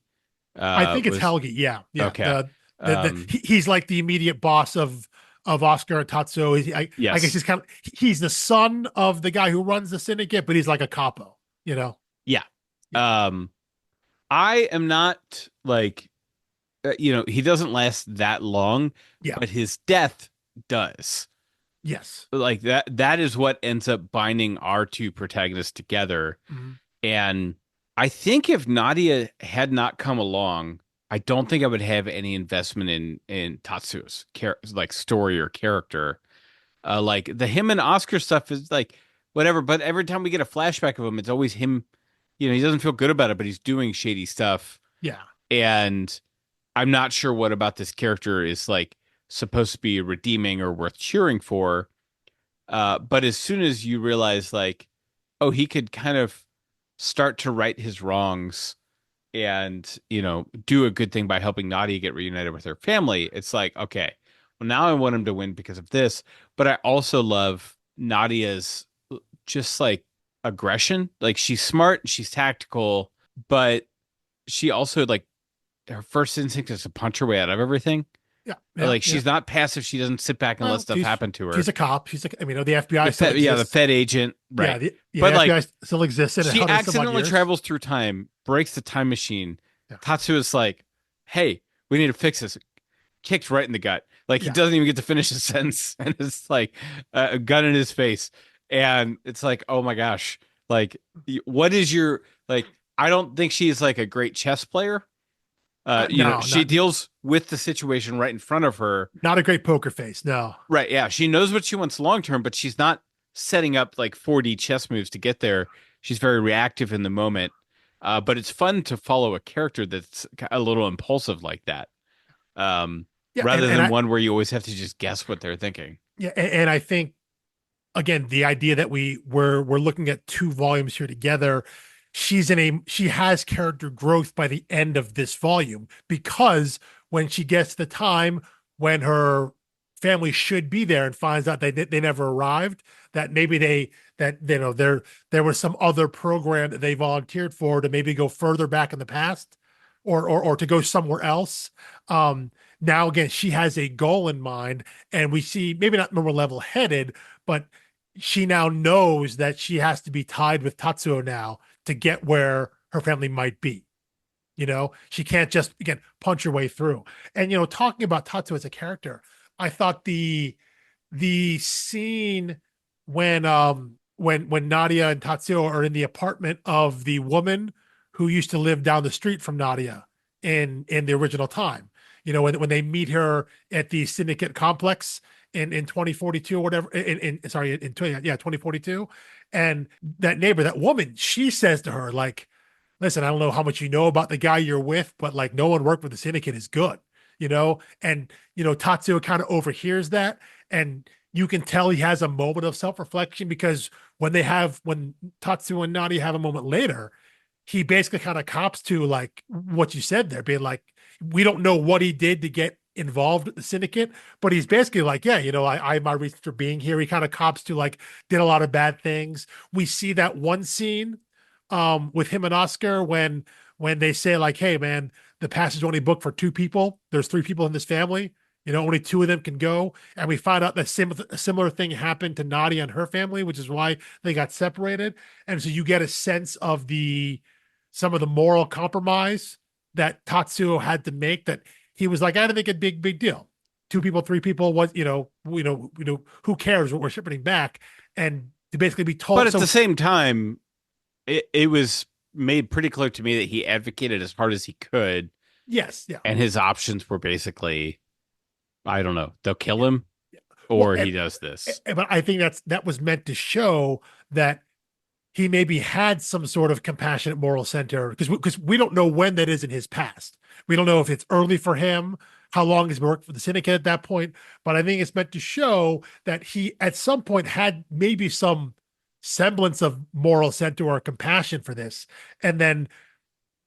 I think it's Was Helgi. Yeah. Yeah. okay. He's like the immediate boss of Oscar and Tatsuo. I guess Yes. he's the son of the guy who runs the syndicate, but he's like a capo, you know? Yeah. Yeah. Um, I am not like, he doesn't last that long, Yeah. but his death does. Yes. Like that is what ends up binding our 2 protagonists together. Mhm. And I think if Nadia had not come along, I don't think I would have any investment in Tatsuo's like story or character. Like the him and Oscar stuff is like whatever, but every time we get a flashback of him, it's always him. He doesn't feel good about it, but he's doing shady stuff. Yeah. And I'm not sure what about this character is like supposed to be redeeming or worth cheering for. But as soon as you realize like, oh, he could kind of start to right his wrongs and, do a good thing by helping Nadia get reunited with her family, it's like, okay, well, now I want him to win because of this. But I also love Nadia's just like aggression. Like she's smart, she's tactical, but she also like her first instinct is to punch her way out of everything. Yeah. Yeah. Like Yeah. she's not passive. She doesn't sit back and let Well, stuff happen to her. she's a cop. The FBI The still Fed, yeah, the exists. Fed agent, Yeah. right? The But like FBI still exists in she 100 some odd accidentally years. travels through time, breaks the time machine. Yeah. Tatsuo's like, "Hey, we need to fix this." Kicked right in the gut. Like he Yeah. doesn't even get to finish his sentence, and it's like a gun in his face, and it's like, oh my gosh, like what is your like? I don't think she's like a great chess player. No, She deals with the situation right in front of her. not a great poker face. No. Right, yeah, she knows what she wants long term, but she's not setting up like 4D chess moves to get there. She's very reactive in the moment. But it's fun to follow a character that's a little impulsive like that, Yeah. rather than one where you always have to just guess what they're thinking. Yeah. And I think, again, the idea that we're looking at 2 volumes here together, she has character growth by the end of this volume, because when she gets the time when her family should be there and finds out they never arrived, that maybe there was some other program that they volunteered for to maybe go further back in the past, or to go somewhere else. Now again, she has a goal in mind, and we see maybe not more level-headed, but she now knows that she has to be tied with Tatsuo now to get where her family might be. She can't just, again, punch her way through. And talking about Tatsuo as a character, I thought the scene when Nadia and Tatsuo are in the apartment of the woman who used to live down the street from Nadia in the original time. You know, when they meet her at the syndicate complex in 2042 or whatever, in sorry, in 2042. And that neighbor, that woman, she says to her, like, listen, I don't know how much you know about the guy you're with, but like no one worked with the syndicate is good, you know? And, you know, Tatsuo kind of overhears that. And you can tell he has a moment of self-reflection because when Tatsuo and Nadi have a moment later, he basically kind of cops to like what you said there, being like, we don't know what he did to get involved with the syndicate, but he's basically like, yeah, you know, I have my reasons for being here. He kind of cops to like did a lot of bad things. We see that one scene with him and Oscar when they say like, hey man, the pass is only booked for two people. There's three people in this family. You know, only two of them can go. And we find out that a similar thing happened to Nadia and her family, which is why they got separated. And so you get a sense of some of the moral compromise that Tatsuo had to make, that he was like, I don't think a big deal. Two people, three people, was, who cares what we're shipping back? And to basically be But told, at the so same time, it was made pretty clear to me that he advocated as hard as he could, yes, yeah, and his options were basically, I don't know, they'll kill yeah, him yeah. Well, or he does this. but I think that was meant to show that he maybe had some sort of compassionate moral center, because we don't know when that is in his past. We don't know if it's early for him, how long he's worked for the syndicate at that point. But I think it's meant to show that he at some point had maybe some semblance of moral center or compassion for this, and then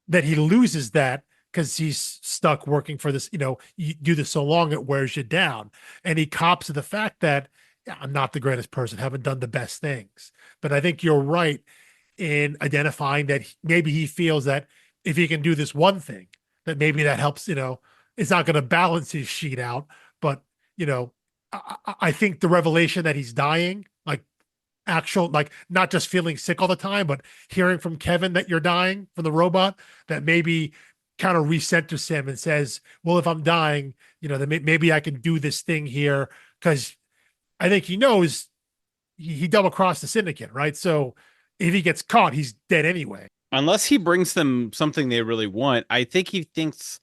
that he loses that because he's stuck working for this. You know, you do this so long it wears you down, and he cops to the fact that, yeah, I'm not the greatest person, haven't done the best things. But I think you're right in identifying that maybe he feels that if he can do this one thing, that maybe that helps. You know, it's not going to balance his sheet out, but you know, I think the revelation that he's dying, like actual, like not just feeling sick all the time, but hearing from Kevin that you're dying from the robot, that maybe kind of recenters him and says, well, if I'm dying, you know, then maybe I can do this thing here. Because I think he knows he double crossed the syndicate, right? So if he gets caught, he's dead anyway. Unless he brings them something they really want, I think he thinks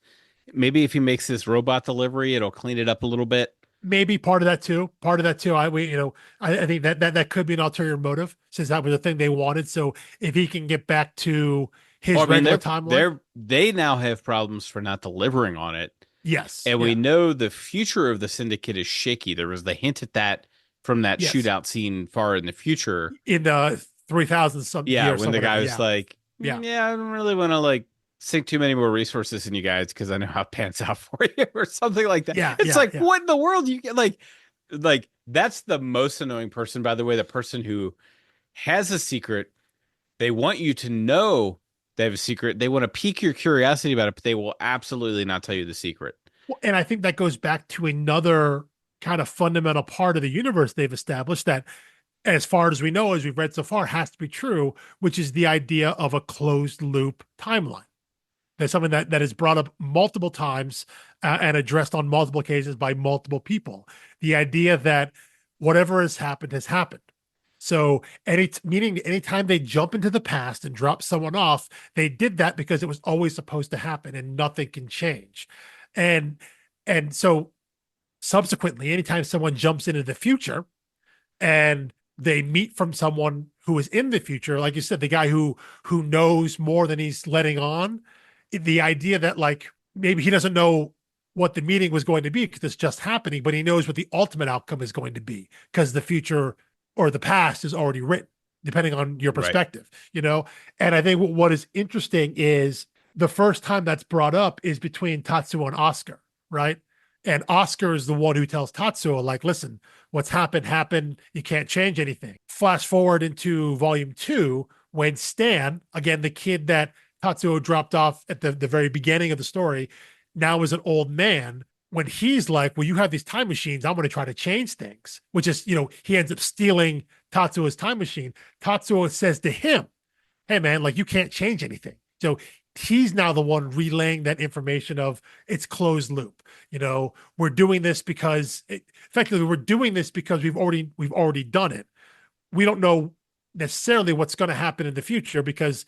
maybe if he makes this robot delivery, it'll clean it up a little bit. Maybe part of that too. Part of that too. I think that could be an ulterior motive, since that was the thing they wanted. So if he can get back to Well, his I mean, regular timeline, they now have problems for not delivering on it. yes, And we yeah, know the future of the syndicate is shaky. There was the hint at that from that yes, shootout scene far in the future. in the 3,000 some Yeah, years, when some the guy whatever. was Yeah, like, yeah, Yeah, I don't really want to like sink too many more resources in you guys because I know how it pans out for you," or something like that. yeah, It's yeah, like, yeah. what in the world you get? Like that's the most annoying person, by the way, the person who has a secret. They want you to know they have a secret. They want to pique your curiosity about it, but they will absolutely not tell you the secret. Well, and I think that goes back to another kind of fundamental part of the universe they've established that, as far as we know, as we've read so far, has to be true, which is the idea of a closed loop timeline. That's something that is brought up multiple times and addressed on multiple occasions by multiple people. The idea that whatever has happened has happened. So meaning anytime they jump into the past and drop someone off, they did that because it was always supposed to happen and nothing can change. And and so subsequently, anytime someone jumps into the future and they meet from someone who is in the future, like you said, the guy who knows more than he's letting on, the idea that like maybe he doesn't know what the meeting was going to be because it's just happening, but he knows what the ultimate outcome is going to be because the future or the past is already written, depending on your Right. perspective, you know? And I think what is interesting is the first time that's brought up is between Tatsuo and Oscar, right? And Oscar is the one who tells Tatsuo, like, listen, what's happened. You can't change anything. Flash forward into volume 2, when Stan, again, the kid that Tatsuo dropped off at the very beginning of the story, now is an old man. When he's like, well, you have these time machines, I'm going to try to change things, which is, you know, he ends up stealing Tatsuo's time machine. Tatsuo says to him, hey, man, like, you can't change anything. So he's now the one relaying that information of it's closed loop. We're doing this because effectively we're doing this because we've already done it. We don't know necessarily what's going to happen in the future because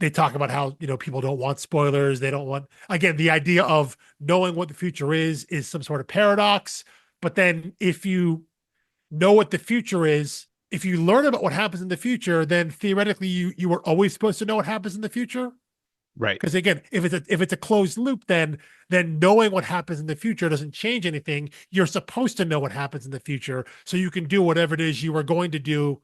they talk about how people don't want spoilers. They don't want, again, the idea of knowing what the future is some sort of paradox. But then if you know what the future is, if you learn about what happens in the future, then theoretically you were always supposed to know what happens in the future. Right. Because again, if it's a closed loop, then knowing what happens in the future doesn't change anything. You're supposed to know what happens in the future so you can do whatever it is you were going to do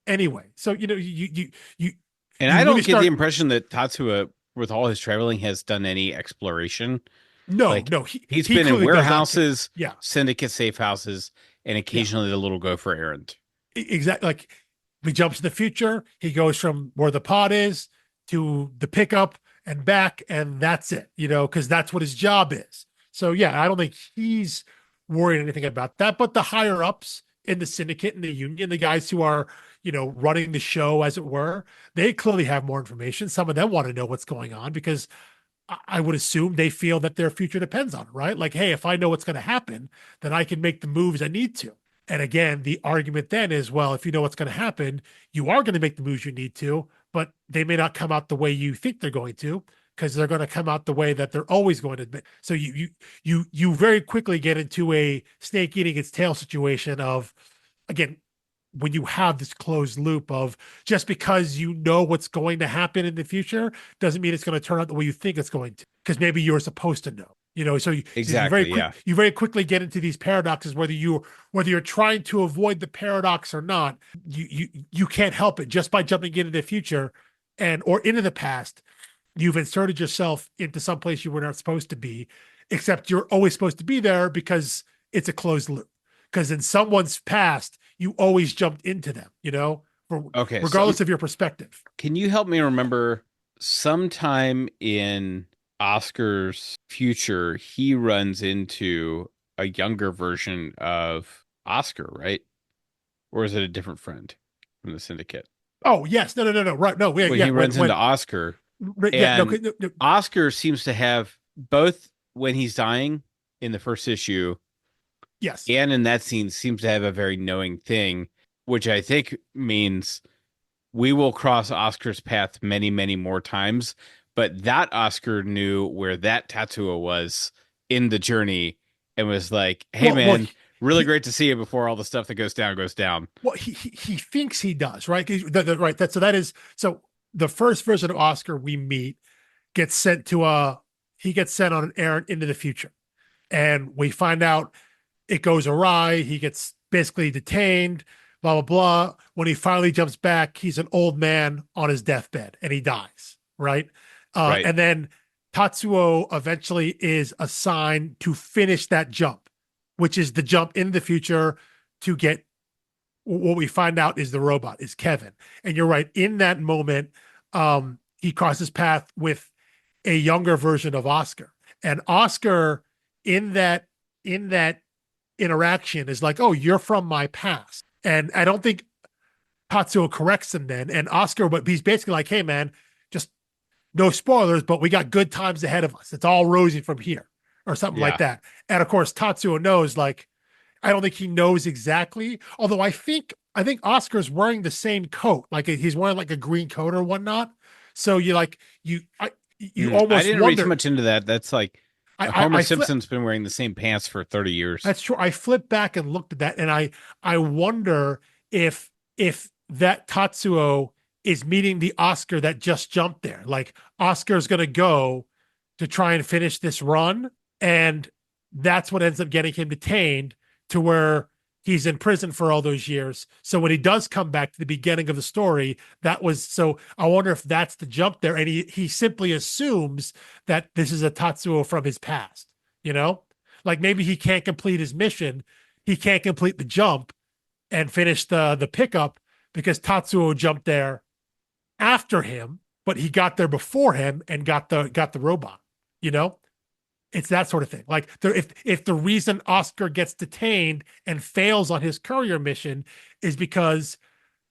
anyway. So you And you I really don't get the start. impression that Tatsuya, with all his traveling, has done any exploration. No, Like no, he he's he been in clearly does not care. warehouses, Yeah, syndicate safe houses, and yeah, occasionally the little go for errand. exactly. Like he jumps to the future. He goes from where the pod is to the pickup and back, and that's it. Because that's what his job is. So yeah, I don't think he's worried anything about that. But the higher ups in the syndicate and the union, the guys who are running the show, as it were, they clearly have more information. Some of them want to know what's going on because I would assume they feel that their future depends on it, right? Like, hey, if I know what's going to happen, then I can make the moves I need to. And again, the argument then is, well, if you know what's going to happen, you are going to make the moves you need to, but they may not come out the way you think they're going to, because they're going to come out the way that they're always going to. So you very quickly get into a snake eating its tail situation of, again, when you have this closed loop of just because you know what's going to happen in the future doesn't mean it's going to turn out the way you think it's going to, because maybe you're supposed to know. So you very Exactly. quick Yeah. you very quickly get into these paradoxes, whether you're trying to avoid the paradox or not. You can't help it just by jumping into the future or into the past. You've inserted yourself into some place you were not supposed to be, except you're always supposed to be there because it's a closed loop. Because in someone's past, you always jumped into them, Okay. So regardless of your perspective. can you help me remember sometime in Oscar's future, he runs into a younger version of Oscar, right? Or is it a different friend from the syndicate? Oh yes, no, no, no, no, right, no, yeah, When yeah, he runs into Oscar, yeah, no, and no, no, Oscar seems to have both when he's dying in the first issue yes, and in that scene seems to have a very knowing thing, which I think means we will cross Oscar's path many, many more times. But that Oscar knew where that Tattoo was in the journey and was like, hey, well, man, really he great to see you before all the stuff that goes down goes down. well, he thinks he does, right? Right. So the first version of Oscar we meet gets sent to a he gets sent on an errand into the future, and we find out it goes awry. He gets basically detained, blah, blah, blah. When he finally jumps back, he's an old man on his deathbed and he dies, right? Right, And then Tatsuo eventually is assigned to finish that jump, which is the jump in the future to get what we find out is the robot, is Kevin. And you're right. In that moment, he crosses path with a younger version of Oscar. And Oscar in that interaction is like, oh, you're from my past. And I don't think Tatsuo corrects him then. And Oscar, but he's basically like, hey, man, just no spoilers, but we got good times ahead of us. It's all rosy from here or something like yeah. that. And of course, Tatsuo knows, like, I don't think he knows exactly. Although I think Oscar's wearing the same coat. Like he's wearing like a green coat or whatnot. So you I almost didn't read too wonder. much into that. That's like I Homer I flip Simpson's been wearing the same pants for 30 years. That's true. I flipped back and looked at that, and I wonder if that Tatsuo is meeting the Oscar that just jumped there. Like Oscar's going to go to try and finish this run, and that's what ends up getting him detained to where he's in prison for all those years. So when he does come back to the beginning of the story, that was so. I wonder if that's the jump there, and he simply assumes that this is a Tatsuo from his past. You know, like maybe he can't complete his mission, he can't complete the jump and finish the pickup because Tatsuo jumped there after him, but he got there before him and got the robot. You know, it's that sort of thing. Like if the reason Oscar gets detained and fails on his courier mission is because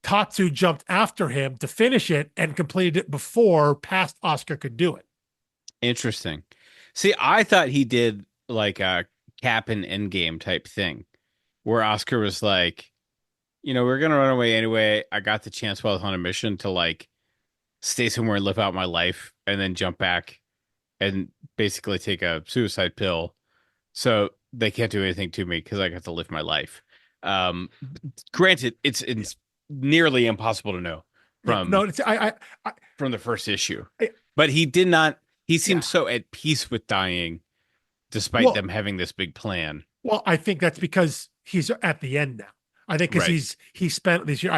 Tatsu jumped after him to finish it and completed it before past Oscar could do it. Interesting. See, I thought he did like a Cap and Endgame type thing where Oscar was like, we're gonna run away anyway. I got the chance while I was on a mission to like stay somewhere and live out my life and then jump back and basically take a suicide pill. So they can't do anything to me because I got to live my life. Um, Granted, it's nearly impossible to know Yeah, no, from it's I from the first issue. I But he did not. He yeah. seemed so at peace with dying, despite Well, them having this big plan. I think that's because he's at the end now. I think because Right. he spent this year.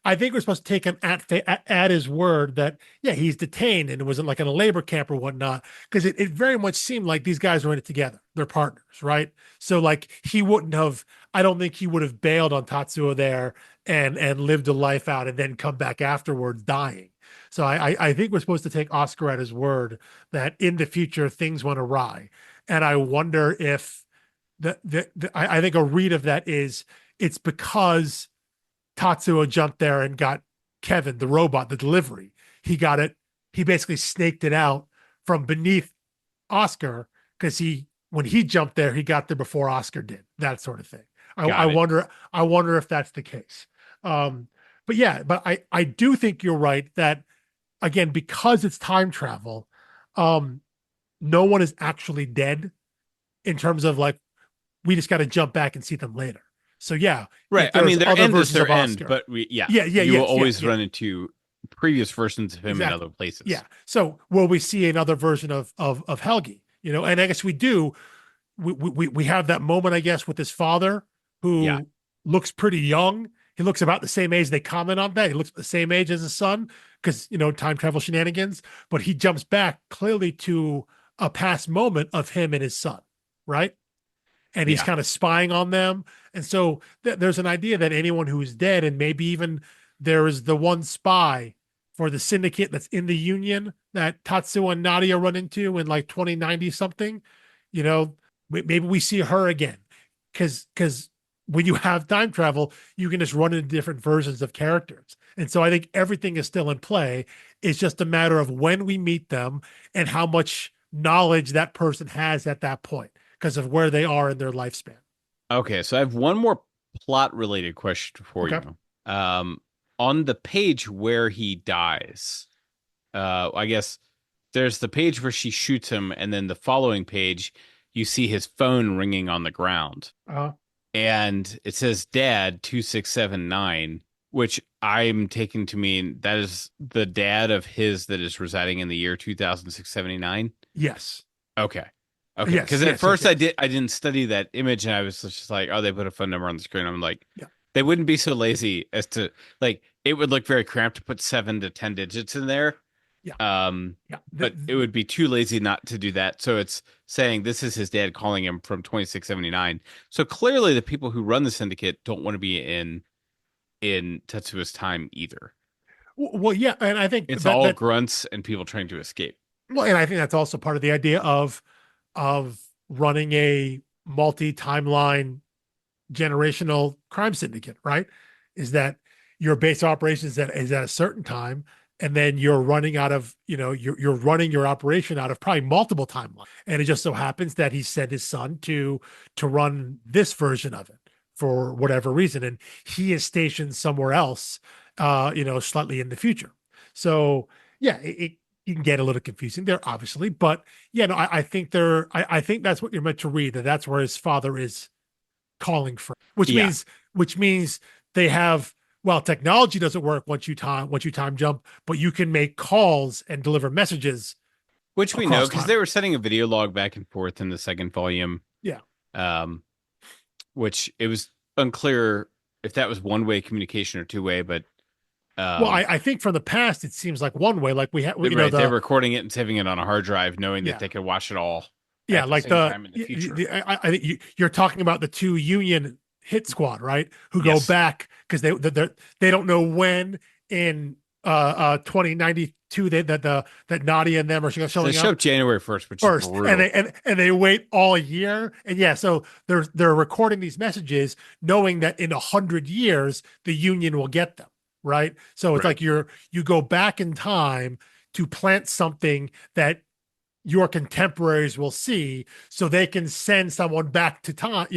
I think we're supposed to take him at his word that yeah he's detained and it wasn't like in a labor camp or whatnot because it very much seemed like these guys were in it together. They're partners, right? So like he wouldn't have. I don't think he would have bailed on Tatsuo there and lived a life out and then come back afterwards dying. So I think we're supposed to take Oscar at his word that in the future things went awry, and I wonder if I think a read of that is it's because Tatsuo jumped there and got Kevin, the robot, the delivery. He got it. He basically snaked it out from beneath Oscar because when he jumped there, he got there before Oscar did. That sort of thing. I Got it. wonder. I wonder if that's the case. Um, but yeah, but I do think you're right that again because it's time travel, um, no one is actually dead in terms of like we just got to jump back and see them later. So yeah, Right. if I mean, there's their other end is versions their of end, Oscar, but you will yes, always run into previous versions of him in exactly, other places. yeah. So will we see another version of Helgi? And I guess we do. We have that moment, I guess, with his father Yeah. who looks pretty young. He looks about the same age. They comment on that. He looks the same age as his son because time travel shenanigans. But he jumps back clearly to a past moment of him and his son, right? And he's Yeah. kind of spying on them. And so there's an idea that anyone who is dead, and maybe even there is the one spy for the syndicate that's in the Union that Tatsuo and Nadia run into in like 2090 something, maybe we see her again. Because when you have time travel, you can just run into different versions of characters. And so I think everything is still in play. It's just a matter of when we meet them and how much knowledge that person has at that point because of where they are in their lifespan. Okay. So I have one more plot related question for Okay. you. Um, on the page where he dies, I guess there's the page where she shoots him, and then the following page, you see his phone ringing on the ground. Uh, And it says dad 2679, which I'm taking to mean that is the dad of his that is residing in the year 2679. yes. Okay. Okay. Yes. Because at Yes. Yes. first Yes. I didn't study that image and I was just like, oh, they put a phone number on the screen. I'm like, Yeah. they wouldn't be so lazy as to like it would look very cramped to put 7 to 10 digits in there. Yeah. Yeah. But it would be too lazy not to do that. So it's saying this is his dad calling him from 2679. So clearly the people who run the syndicate don't want to be in Tetsuo's time either. Well, yeah, and I think It's that all that grunts and people trying to escape. well, and I think that's also part of the idea of running a multi-timeline generational crime syndicate, right? Is that your base operations that is at a certain time, and then you're running out of, you're running your operation out of probably multiple timelines. And it just so happens that he sent his son to run this version of it for whatever reason. And he is stationed somewhere else, slightly in the future. So yeah, you can get a little confusing there, obviously, but yeah, no, I think I think that's what you're meant to read, that that's where his father is calling for, which Yeah. means which means they have well, technology doesn't work once you time jump, but you can make calls and deliver messages Which we know across because they time. were sending a video log back and forth in the second volume. Yeah. Um, which it was unclear if that was one way communication or two way, but Well, um I think from the past it seems like one way, like we have, right, they're recording it and saving it on a hard drive, knowing that yeah, they could watch it all yeah, at the like same time in the future. I think you're talking about the two Union hit squad, right? Who go Yes. back because they don't know when in 2092 that Nadia and them are So they showing show up up January 1st, which is first, and brutal. they wait all year, and yeah, so they're recording these messages knowing that in 100 years the Union will get them. right? So it's Right. like you go back in time to plant something that your contemporaries will see so they can send someone back to time,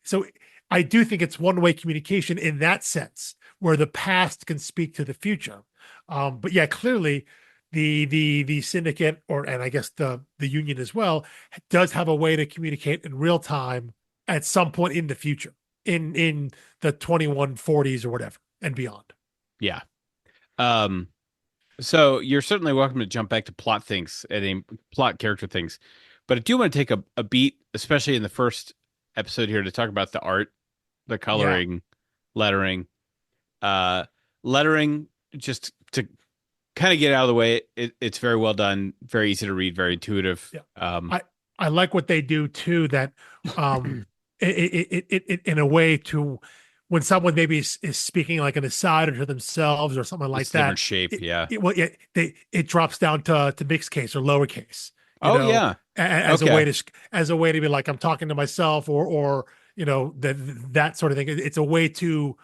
so I do think it's one-way communication in that sense where the past can speak to the future. But yeah, clearly the syndicate, or and I guess the union as well, does have a way to communicate in real time at some point in the future, in the 2140s or whatever and beyond. Yeah. Um, so you're certainly welcome to jump back to plot things and plot character things. But I do want to take a beat, especially in the first episode here, to talk about the art, the Yeah. coloring, lettering. Uh, lettering, just to kind of get out of the way, it's very well done, very easy to read, very intuitive. Yeah. I like what they do too, that um it in a way to when someone maybe is speaking like an aside or to themselves or something like It's a different that, shape. Yeah. well, yeah, it drops down to mixed case or lowercase, Oh, yeah. as a way Okay. to be like I'm talking to myself, or that sort of thing. It's a way to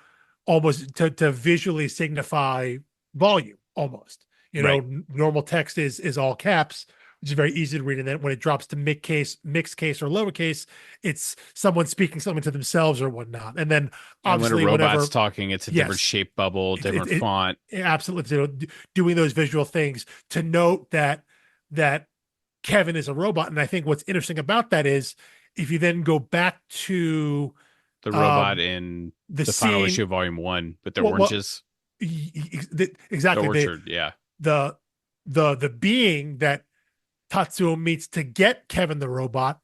almost to visually signify volume almost. Right. Normal text is all caps, which is very easy to read, and then when it drops to mixed case or lowercase, it's someone speaking something to themselves or whatnot. And then And when a obviously robot's whenever, talking, it's a different yes, shape bubble, different font. absolutely, doing those visual things to note that Kevin is a robot. And I think what's interesting about that is if you then go back to The robot um in the the final scene, issue of Volume One with the what oranges, the exactly orchard. Yeah. the the being that Tatsuo meets to get Kevin the robot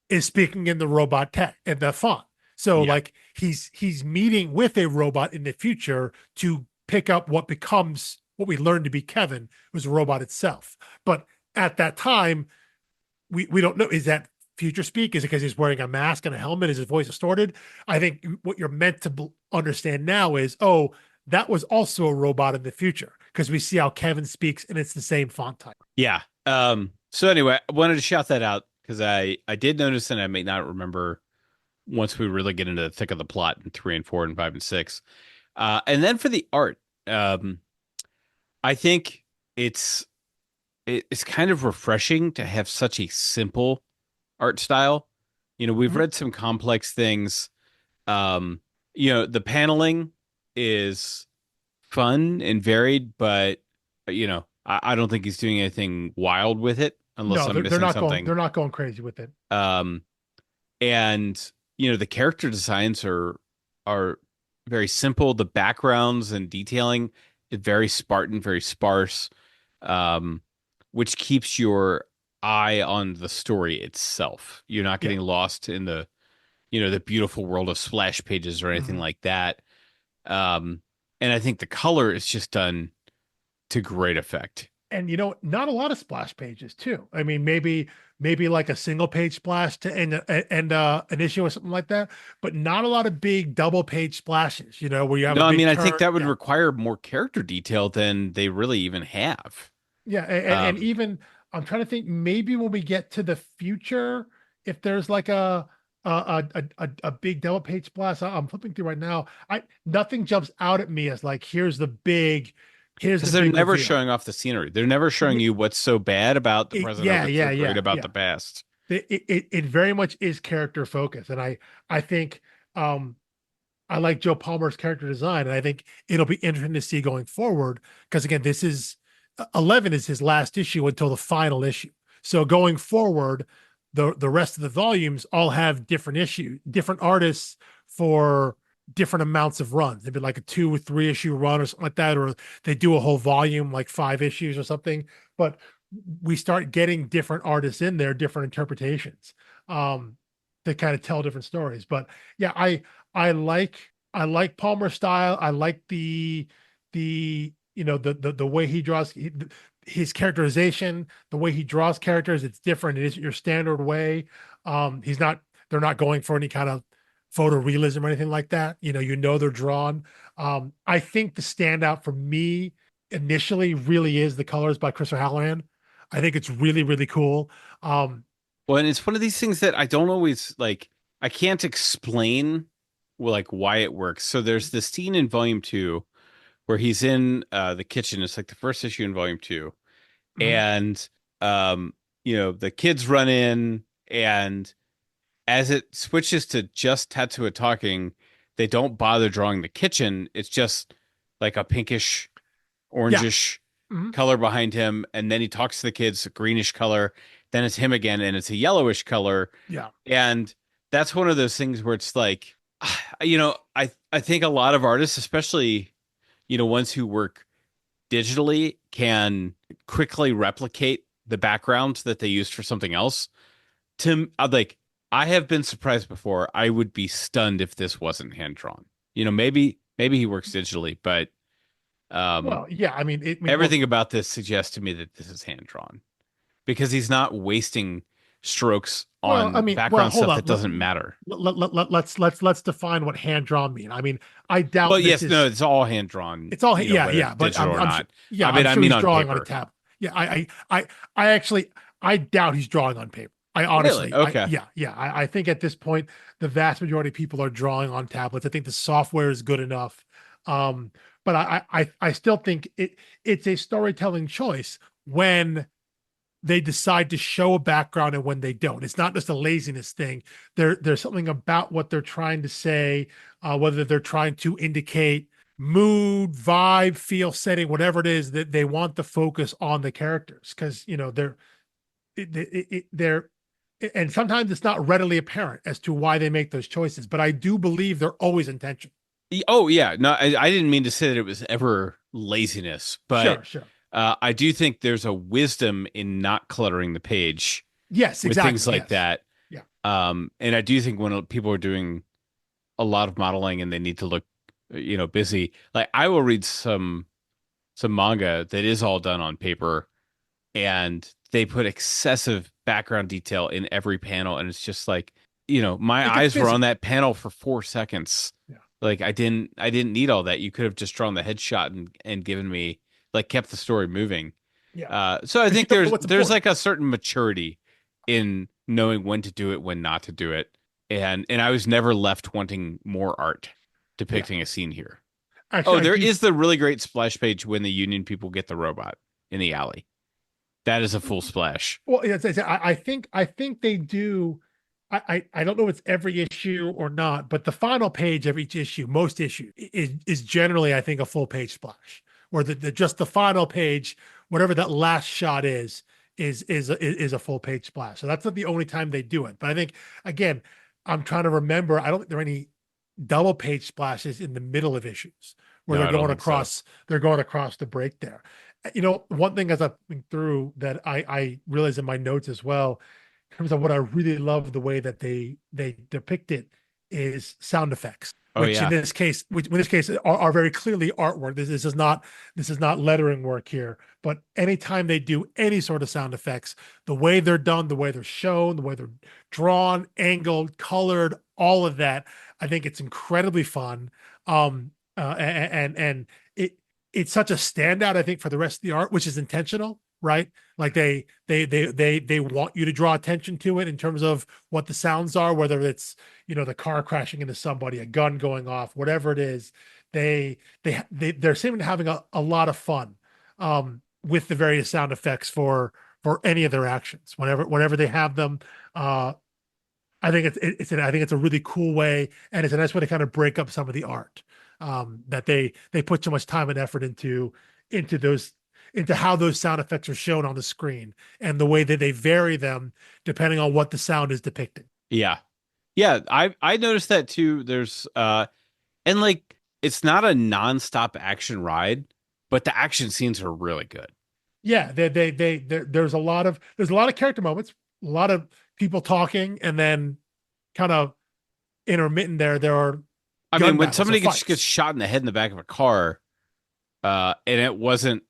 is speaking in the robot tech in the font. So Yeah. like he's meeting with a robot in the future to pick up what becomes what we learned to be Kevin, was a robot itself. But at that time, we don't know, is that future speak? Is it because he's wearing a mask and a helmet? Is his voice distorted? I think what you're meant to understand now is, oh, that was also a robot in the future because we see how Kevin speaks and it's the same font type. Yeah. So anyway, I wanted to shout that out because I did notice, and I may not remember once we really get into the thick of the plot in 3 and 4 and 5 and 6. And then for the art, um, I think it's it's kind of refreshing to have such a simple art style. We've Mhm. read some complex things. Um, the paneling is fun and varied, but I don't think he's doing anything wild with it unless No, I'm they're missing not going. something. They're not going crazy with it. Um, and the character designs are very simple. The backgrounds and detailing is very Spartan, very sparse, um, which keeps your eye on the story itself. You're not Yeah. getting lost in the beautiful world of splash pages or anything Mhm. like that. Um, and I think the color is just done to great effect. And not a lot of splash pages too. I mean, maybe like a single page splash to end an issue or something like that, but not a lot of big double page splashes. Where you have a No, I big mean, I think turn. that would Yeah, require more character detail than they really even have. yeah, and Um, even I'm trying to think maybe when we get to the future, if there's like a big double page splash. I'm flipping through right now. I Nothing jumps out at me as like here's because the they're big never reveal. showing off the scenery. They're never showing you what's so bad about the present or Yeah, what's yeah, so great yeah, about yeah. the past. It very much is character focused, and I think um I like Joe Palmer's character design, and I think it'll be interesting to see going forward because again, this is 11 is his last issue until the final issue. So going forward, the rest of the volumes all have different issues, different artists for different amounts of runs. They'd be like a 2 or 3 issue run or something like that, or they do a whole volume like 5 issues or something. But we start getting different artists in there, different interpretations, um, to kind of tell different stories. But yeah, I like Palmer's style. I like the way he draws his characterization, the way he draws characters. It's different. It isn't your standard way. He's not. They're not going for any kind of photorealism or anything like that. They're drawn. I think the standout for me initially really is the colors by Christopher Halloran. I think it's really really cool. Well, and it's one of these things that I don't always like. I can't explain like why it works. So there's this scene in volume 2 where he's in the kitchen. It's like the first issue in volume 2, Mhm. and um, the kids run in, and as it switches to just Tatsuya talking, they don't bother drawing the kitchen. It's just like a pinkish, Yeah. orangish Mhm. color behind him, and then he talks to the kids, a greenish color. Then it's him again, and it's a yellowish color. Yeah. And that's one of those things where it's like, I think a lot of artists, especially ones who work digitally, can quickly replicate the background that they used for something else. Like, I have been surprised before. I would be stunned if this wasn't hand drawn. Maybe he works digitally, but um, Well, yeah. Look. everything about this suggests to me that this is hand drawn because he's not wasting strokes on Well, background hold stuff on. that doesn't matter. Let's define what hand drawn mean. I Well, doubt this yes, no, is. it's all hand drawn, It's all, yeah, whether yeah. it's But digital or I'm sure, not. yeah, I I'm I sure mean he's on drawing on a paper. tab. Yeah, I actually, I doubt he's drawing on paper. I Really? honestly, Okay. yeah. I think at this point, the vast majority of people are drawing on tablets. I think the software is good enough. Um, but I still think it's a storytelling choice when they decide to show a background and when they don't. It's not just a laziness thing. There's something about what they're trying to say, whether they're trying to indicate mood, vibe, feel, setting, whatever it is that they want the focus on the characters because they're and sometimes it's not readily apparent as to why they make those choices. But I do believe they're always intentional. Oh yeah, no, I didn't mean to say that it was ever laziness, but Sure, sure. I do think there's a wisdom in not cluttering the page Yes, with things exactly. like Yes. that. Yeah. And I do think when people are doing a lot of modeling and they need to look, busy, like I will read some manga that is all done on paper, and they put excessive background detail in every panel, and it's just like, my It gets eyes were on busy. that panel for 4 seconds. Yeah. Like I didn't need all that. You could have just drawn the headshot and given me, like, kept the story moving. Yeah. So I Because you think don't know there's what's there's important. like a certain maturity in knowing when to do it, when not to do it. And I was never left wanting more art Yeah. depicting a scene here. Oh, Actually, I there do. is the really great splash page when the Union people get the robot in the alley. That is a full splash. Well, I think they do. I don't know if it's every issue or not, but the final page of each issue, most issue, is generally, I think, a full page splash, where the just the final page, whatever that last shot is a full page splash. So that's not the only time they do it. But I think, again, I'm trying to remember. I don't think there are any double page splashes in the middle of issues where No, I don't think so. they're going across the break there. One thing as I think through that I realize in my notes as well, in terms of what I really love the way that they depict it is sound effects, Oh which in yeah. this case, are very clearly artwork. This is not lettering work here, but anytime they do any sort of sound effects, the way they're done, the way they're shown, the way they're drawn, angled, colored, all of that, I think it's incredibly fun. And it's such a standout, I think, for the rest of the art, which is intentional, right? Like they want you to draw attention to it in terms of what the sounds are, whether it's the car crashing into somebody, a gun going off, whatever it is. They're seeming to having a lot of fun with the various sound effects for any of their actions whenever they have them. I think it's a really cool way, and it's a nice way to kind of break up some of the art that they put so much time and effort into those into how those sound effects are shown on the screen and the way that they vary them depending on what the sound is depicting. Yeah. Yeah, I noticed that too. There's and like it's not a nonstop action ride, but the action scenes are really good. Yeah, there's a lot of character moments, a lot of people talking, and then kind of intermittent there are I mean, gun when battles or somebody gets fights. shot in the head in the back of a car, and it wasn't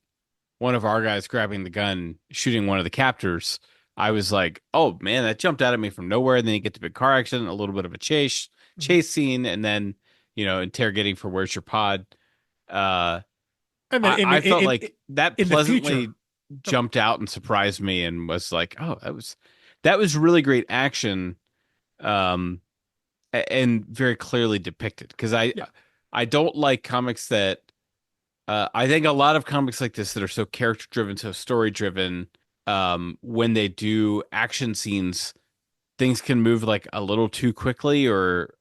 one of our guys grabbing the gun shooting one of the captors, I was like, "Oh man, that jumped out at me from nowhere." And then you get to big car accident, a little bit of a Mhm. chase scene, and then interrogating for where's your pod. Uh, And then I felt like that in the future, pleasantly jumped out and surprised me, and was like, "Oh, that was really great action." Um, and very clearly depicted because I yeah, I don't like comics that I think a lot of comics like this that are so character driven, so story driven, when they do action scenes, things can move like a little too quickly or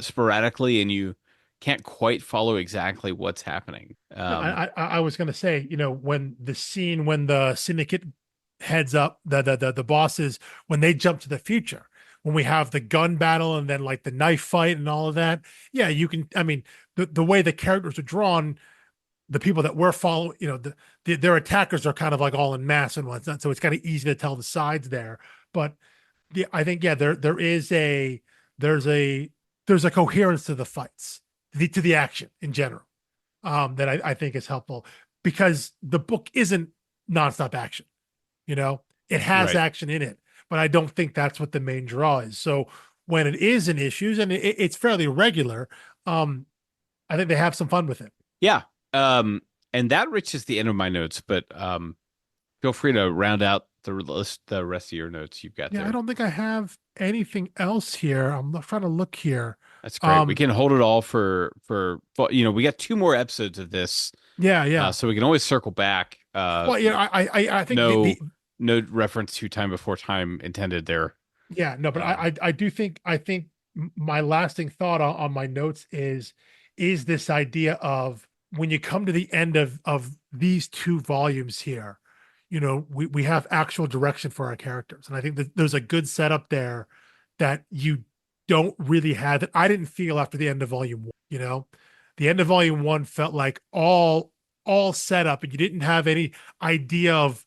sporadically, and you can't quite follow exactly what's happening. No, I was gonna say, when the scene when the syndicate heads up, the bosses, when they jump to the future, when we have the gun battle and then like the knife fight and all of that, yeah, you can. I mean, the way the characters are drawn, the people that we're following, their attackers are kind of like all in mass and whatnot, so it's kind of easy to tell the sides there. But I think yeah, there's a there's a coherence to the fights, to the action in general, that I think is helpful because the book isn't nonstop action. It has Right. action in it, but I don't think that's what the main draw is. So when it is in issues and it's fairly regular, um, I think they have some fun with it. Yeah. Um, and that reaches the end of my notes, but feel free to round out the rest of your notes you've got Yeah, I there. don't think I have anything else here. I'm trying to look here. That's great. We Um, can hold it all we got two more episodes of this, yeah, yeah. so we can always circle back. Well, I think No, no reference to time before time intended there. yeah, no, but Um, I do think my lasting thought on my notes is this idea of when you come to the end of these two volumes here, we have actual direction for our characters, and I think that there's a good setup there that you don't really have that I didn't feel after the end of volume one. The end of volume one felt like all set up, and you didn't have any idea of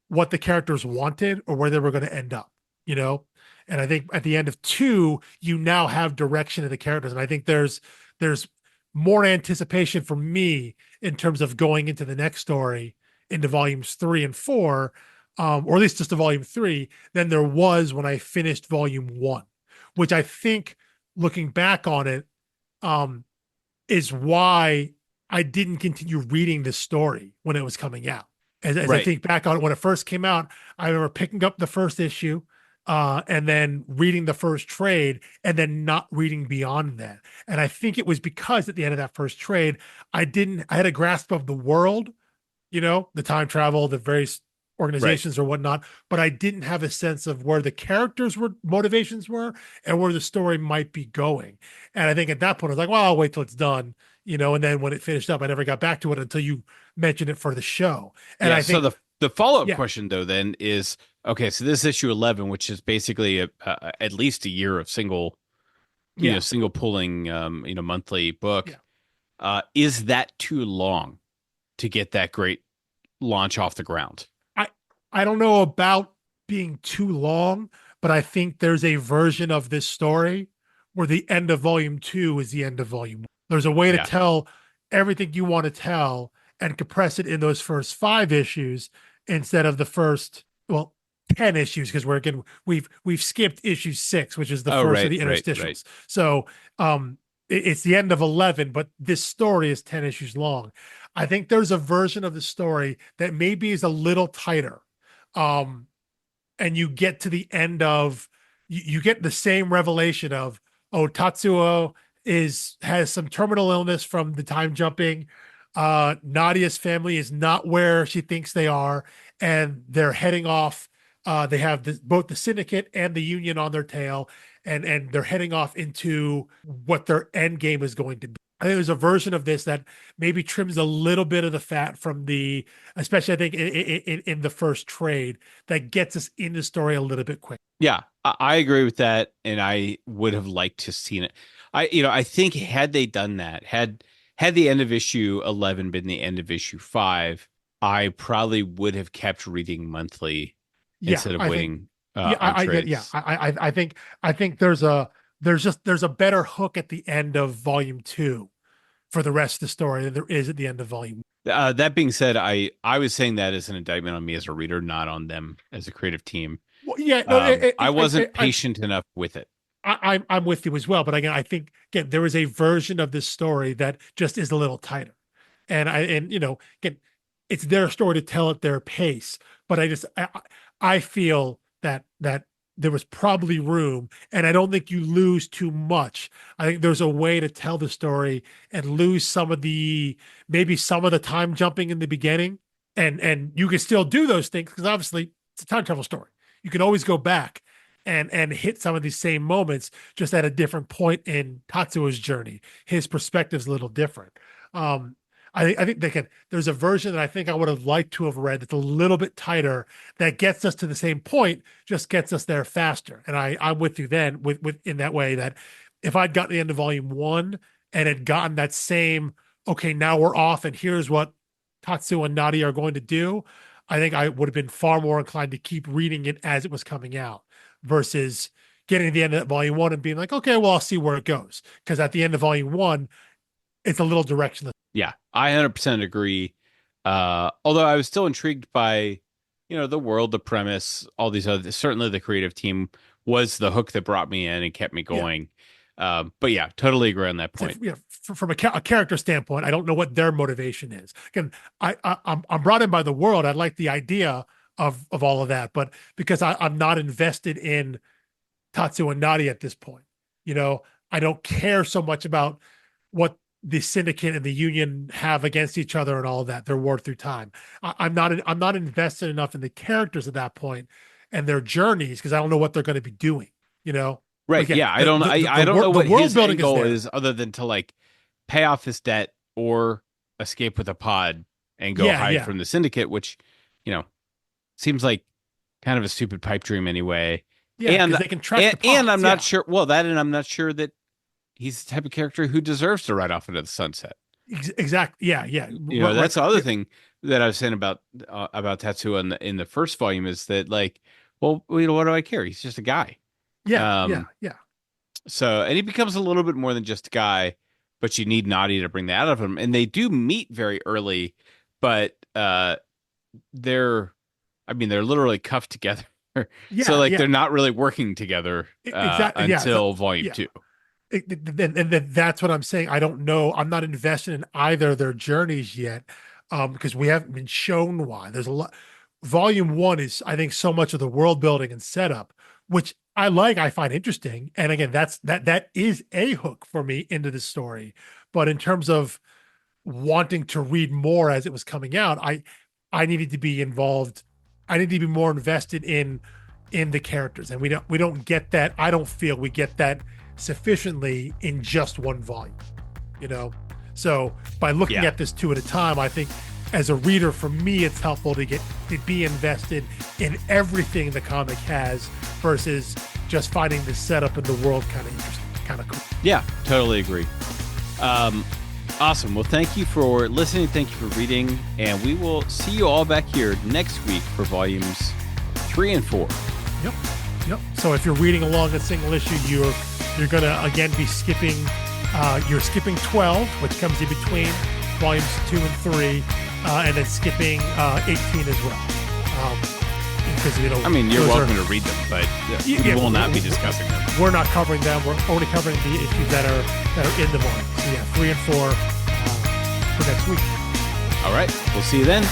what the characters wanted or where they were going to end up, you know? And I think at the end of two, you now have direction of the characters. And I think there's more anticipation for me in terms of going into the next story into volumes 3 and 4, or at least just to volume 3, than there was when I finished volume 1, which I think looking back on it, um, is why I didn't continue reading this story when it was coming out. As I right. think back on it, when it first came out, I remember picking up the first issue, and then reading the first trade, and then not reading beyond that. And I think it was because at the end of that first trade, I had a grasp of the world, the time travel, the various Right. organizations or whatnot, but I didn't have a sense of where the characters were motivations were and where the story might be going. And I think at that point I was like, well, I'll wait till it's done, and then when it finished up, I never got back to it until you mentioned it for the show. And Yeah. I So think, the follow-up yeah, question though then is okay, so this issue 11, which is basically at least a year of yeah, single pulling monthly book, yeah. is that too long to get that great launch off the ground? I I don't know about being too long, but I think there's a version of this story where the end of volume 2 is the end of volume 1. There's a way to Yeah. tell everything you want to tell and compress it in those first 5 issues instead of the first, well, 10 issues, because we've skipped issue 6, which is the Oh, first of right, the right, right. interstitials. So it's the end of 11, but this story is 10 issues long. I think there's a version of the story that maybe is a little tighter. Um, and you get to the end of you get the same revelation of, oh, Tatsuo has some terminal illness from the time jumping. Nadia's family is not where she thinks they are, and they're heading off. They have both the syndicate and the union on their tail, and they're heading off into what their end game is going to be. I think there's a version of this that maybe trims a little bit of the fat from especially I think in the first trade, that gets us in the story a little bit quick. Yeah, I agree with that, and I would have liked to seen it. I think had they done that, had the end of issue 11 been the end of issue 5, I probably would have kept reading monthly Yeah, instead of I think. waiting Yeah, on yeah. trades. I think there's a better hook at the end of volume 2 for the rest of the story than there is at the end of volume. That being said, I was saying that as an indictment on me as a reader, not on them as a creative team. Well, yeah, no, I wasn't patient enough with it. I'm with you as well. But again, I think again there is a version of this story that just is a little tighter, and again, it's their story to tell at their pace. But I feel that there was probably room, and I don't think you lose too much. I think there's a way to tell the story and lose some of the maybe some of the time jumping in the beginning, and you can still do those things because obviously it's a time travel story. You can always go back and hit some of these same moments just at a different point in Tatsuo's journey. His perspective's a little different. Um, I think they can. There's a version that I think I would have liked to have read that's a little bit tighter that gets us to the same point, just gets us there faster. And I'm with you then with in that way that if I'd gotten to the end of volume one and had gotten that same, okay, now we're off and here's what Tatsuo and Nadia are going to do, I think I would have been far more inclined to keep reading it as it was coming out versus getting to the end of volume one and being like, okay, well, I'll see where it goes. Because at the end of volume one, it's a little directionless. Yeah, I 100% agree. Although I was still intrigued by, the world, the premise, all these other, certainly the creative team was the hook that brought me in and kept me going. But yeah, totally agree on that point. From a character standpoint, I don't know what their motivation is. Again, I'm brought in by the world. I like the idea of all of that, but because I'm not invested in Tatsuo and Nadia at this point, I don't care so much about what the syndicate and the union have against each other and all of that. Their war through time. I'm not invested enough in the characters at that point and their journeys because I don't know what they're going to be doing. Right. Again, yeah. I don't know what his end goal is other than to like pay off his debt or escape with a pod and go hide from the syndicate, which, seems like kind of a stupid pipe dream anyway. Yeah, and they can track the pods, and I'm not sure. Well, and I'm not sure that he's the type of character who deserves to ride off into the sunset. Exactly. Yeah. That's the other thing that I was saying about Tetsuo in the first volume is that like, well, what do I care? He's just a guy. Yeah. So, and he becomes a little bit more than just a guy, but you need Nadia to bring that out of him. And they do meet very early, but they're literally cuffed together. So they're not really working together until volume two. And that's what I'm saying. I don't know. I'm not invested in either of their journeys yet because we haven't been shown why. There's a lot. Volume one is, I think, so much of the world building and setup, which I find interesting. And again, that is a hook for me into the story. But in terms of wanting to read more as it was coming out, I needed to be involved. I need to be more invested in the characters, and we don't get that. I don't feel we get that sufficiently in just one volume. So by looking at this two at a time, I think as a reader, for me, it's helpful to be invested in everything the comic has versus just finding the setup in the world kind of interesting, kind of cool. Yeah, totally agree. Awesome. Well, thank you for listening. Thank you for reading. And we will see you all back here next week for volumes 3 and 4. Yep. So if you're reading along a single issue, you're going to, again, be skipping, you're skipping 12, which comes in between volumes 2 and 3, and then skipping 18 as well. Because, you're welcome to read them, but we will not be discussing them. We're not covering them. We're only covering the issues that are in the volume. So 3 and 4 for next week. All right. We'll see you then.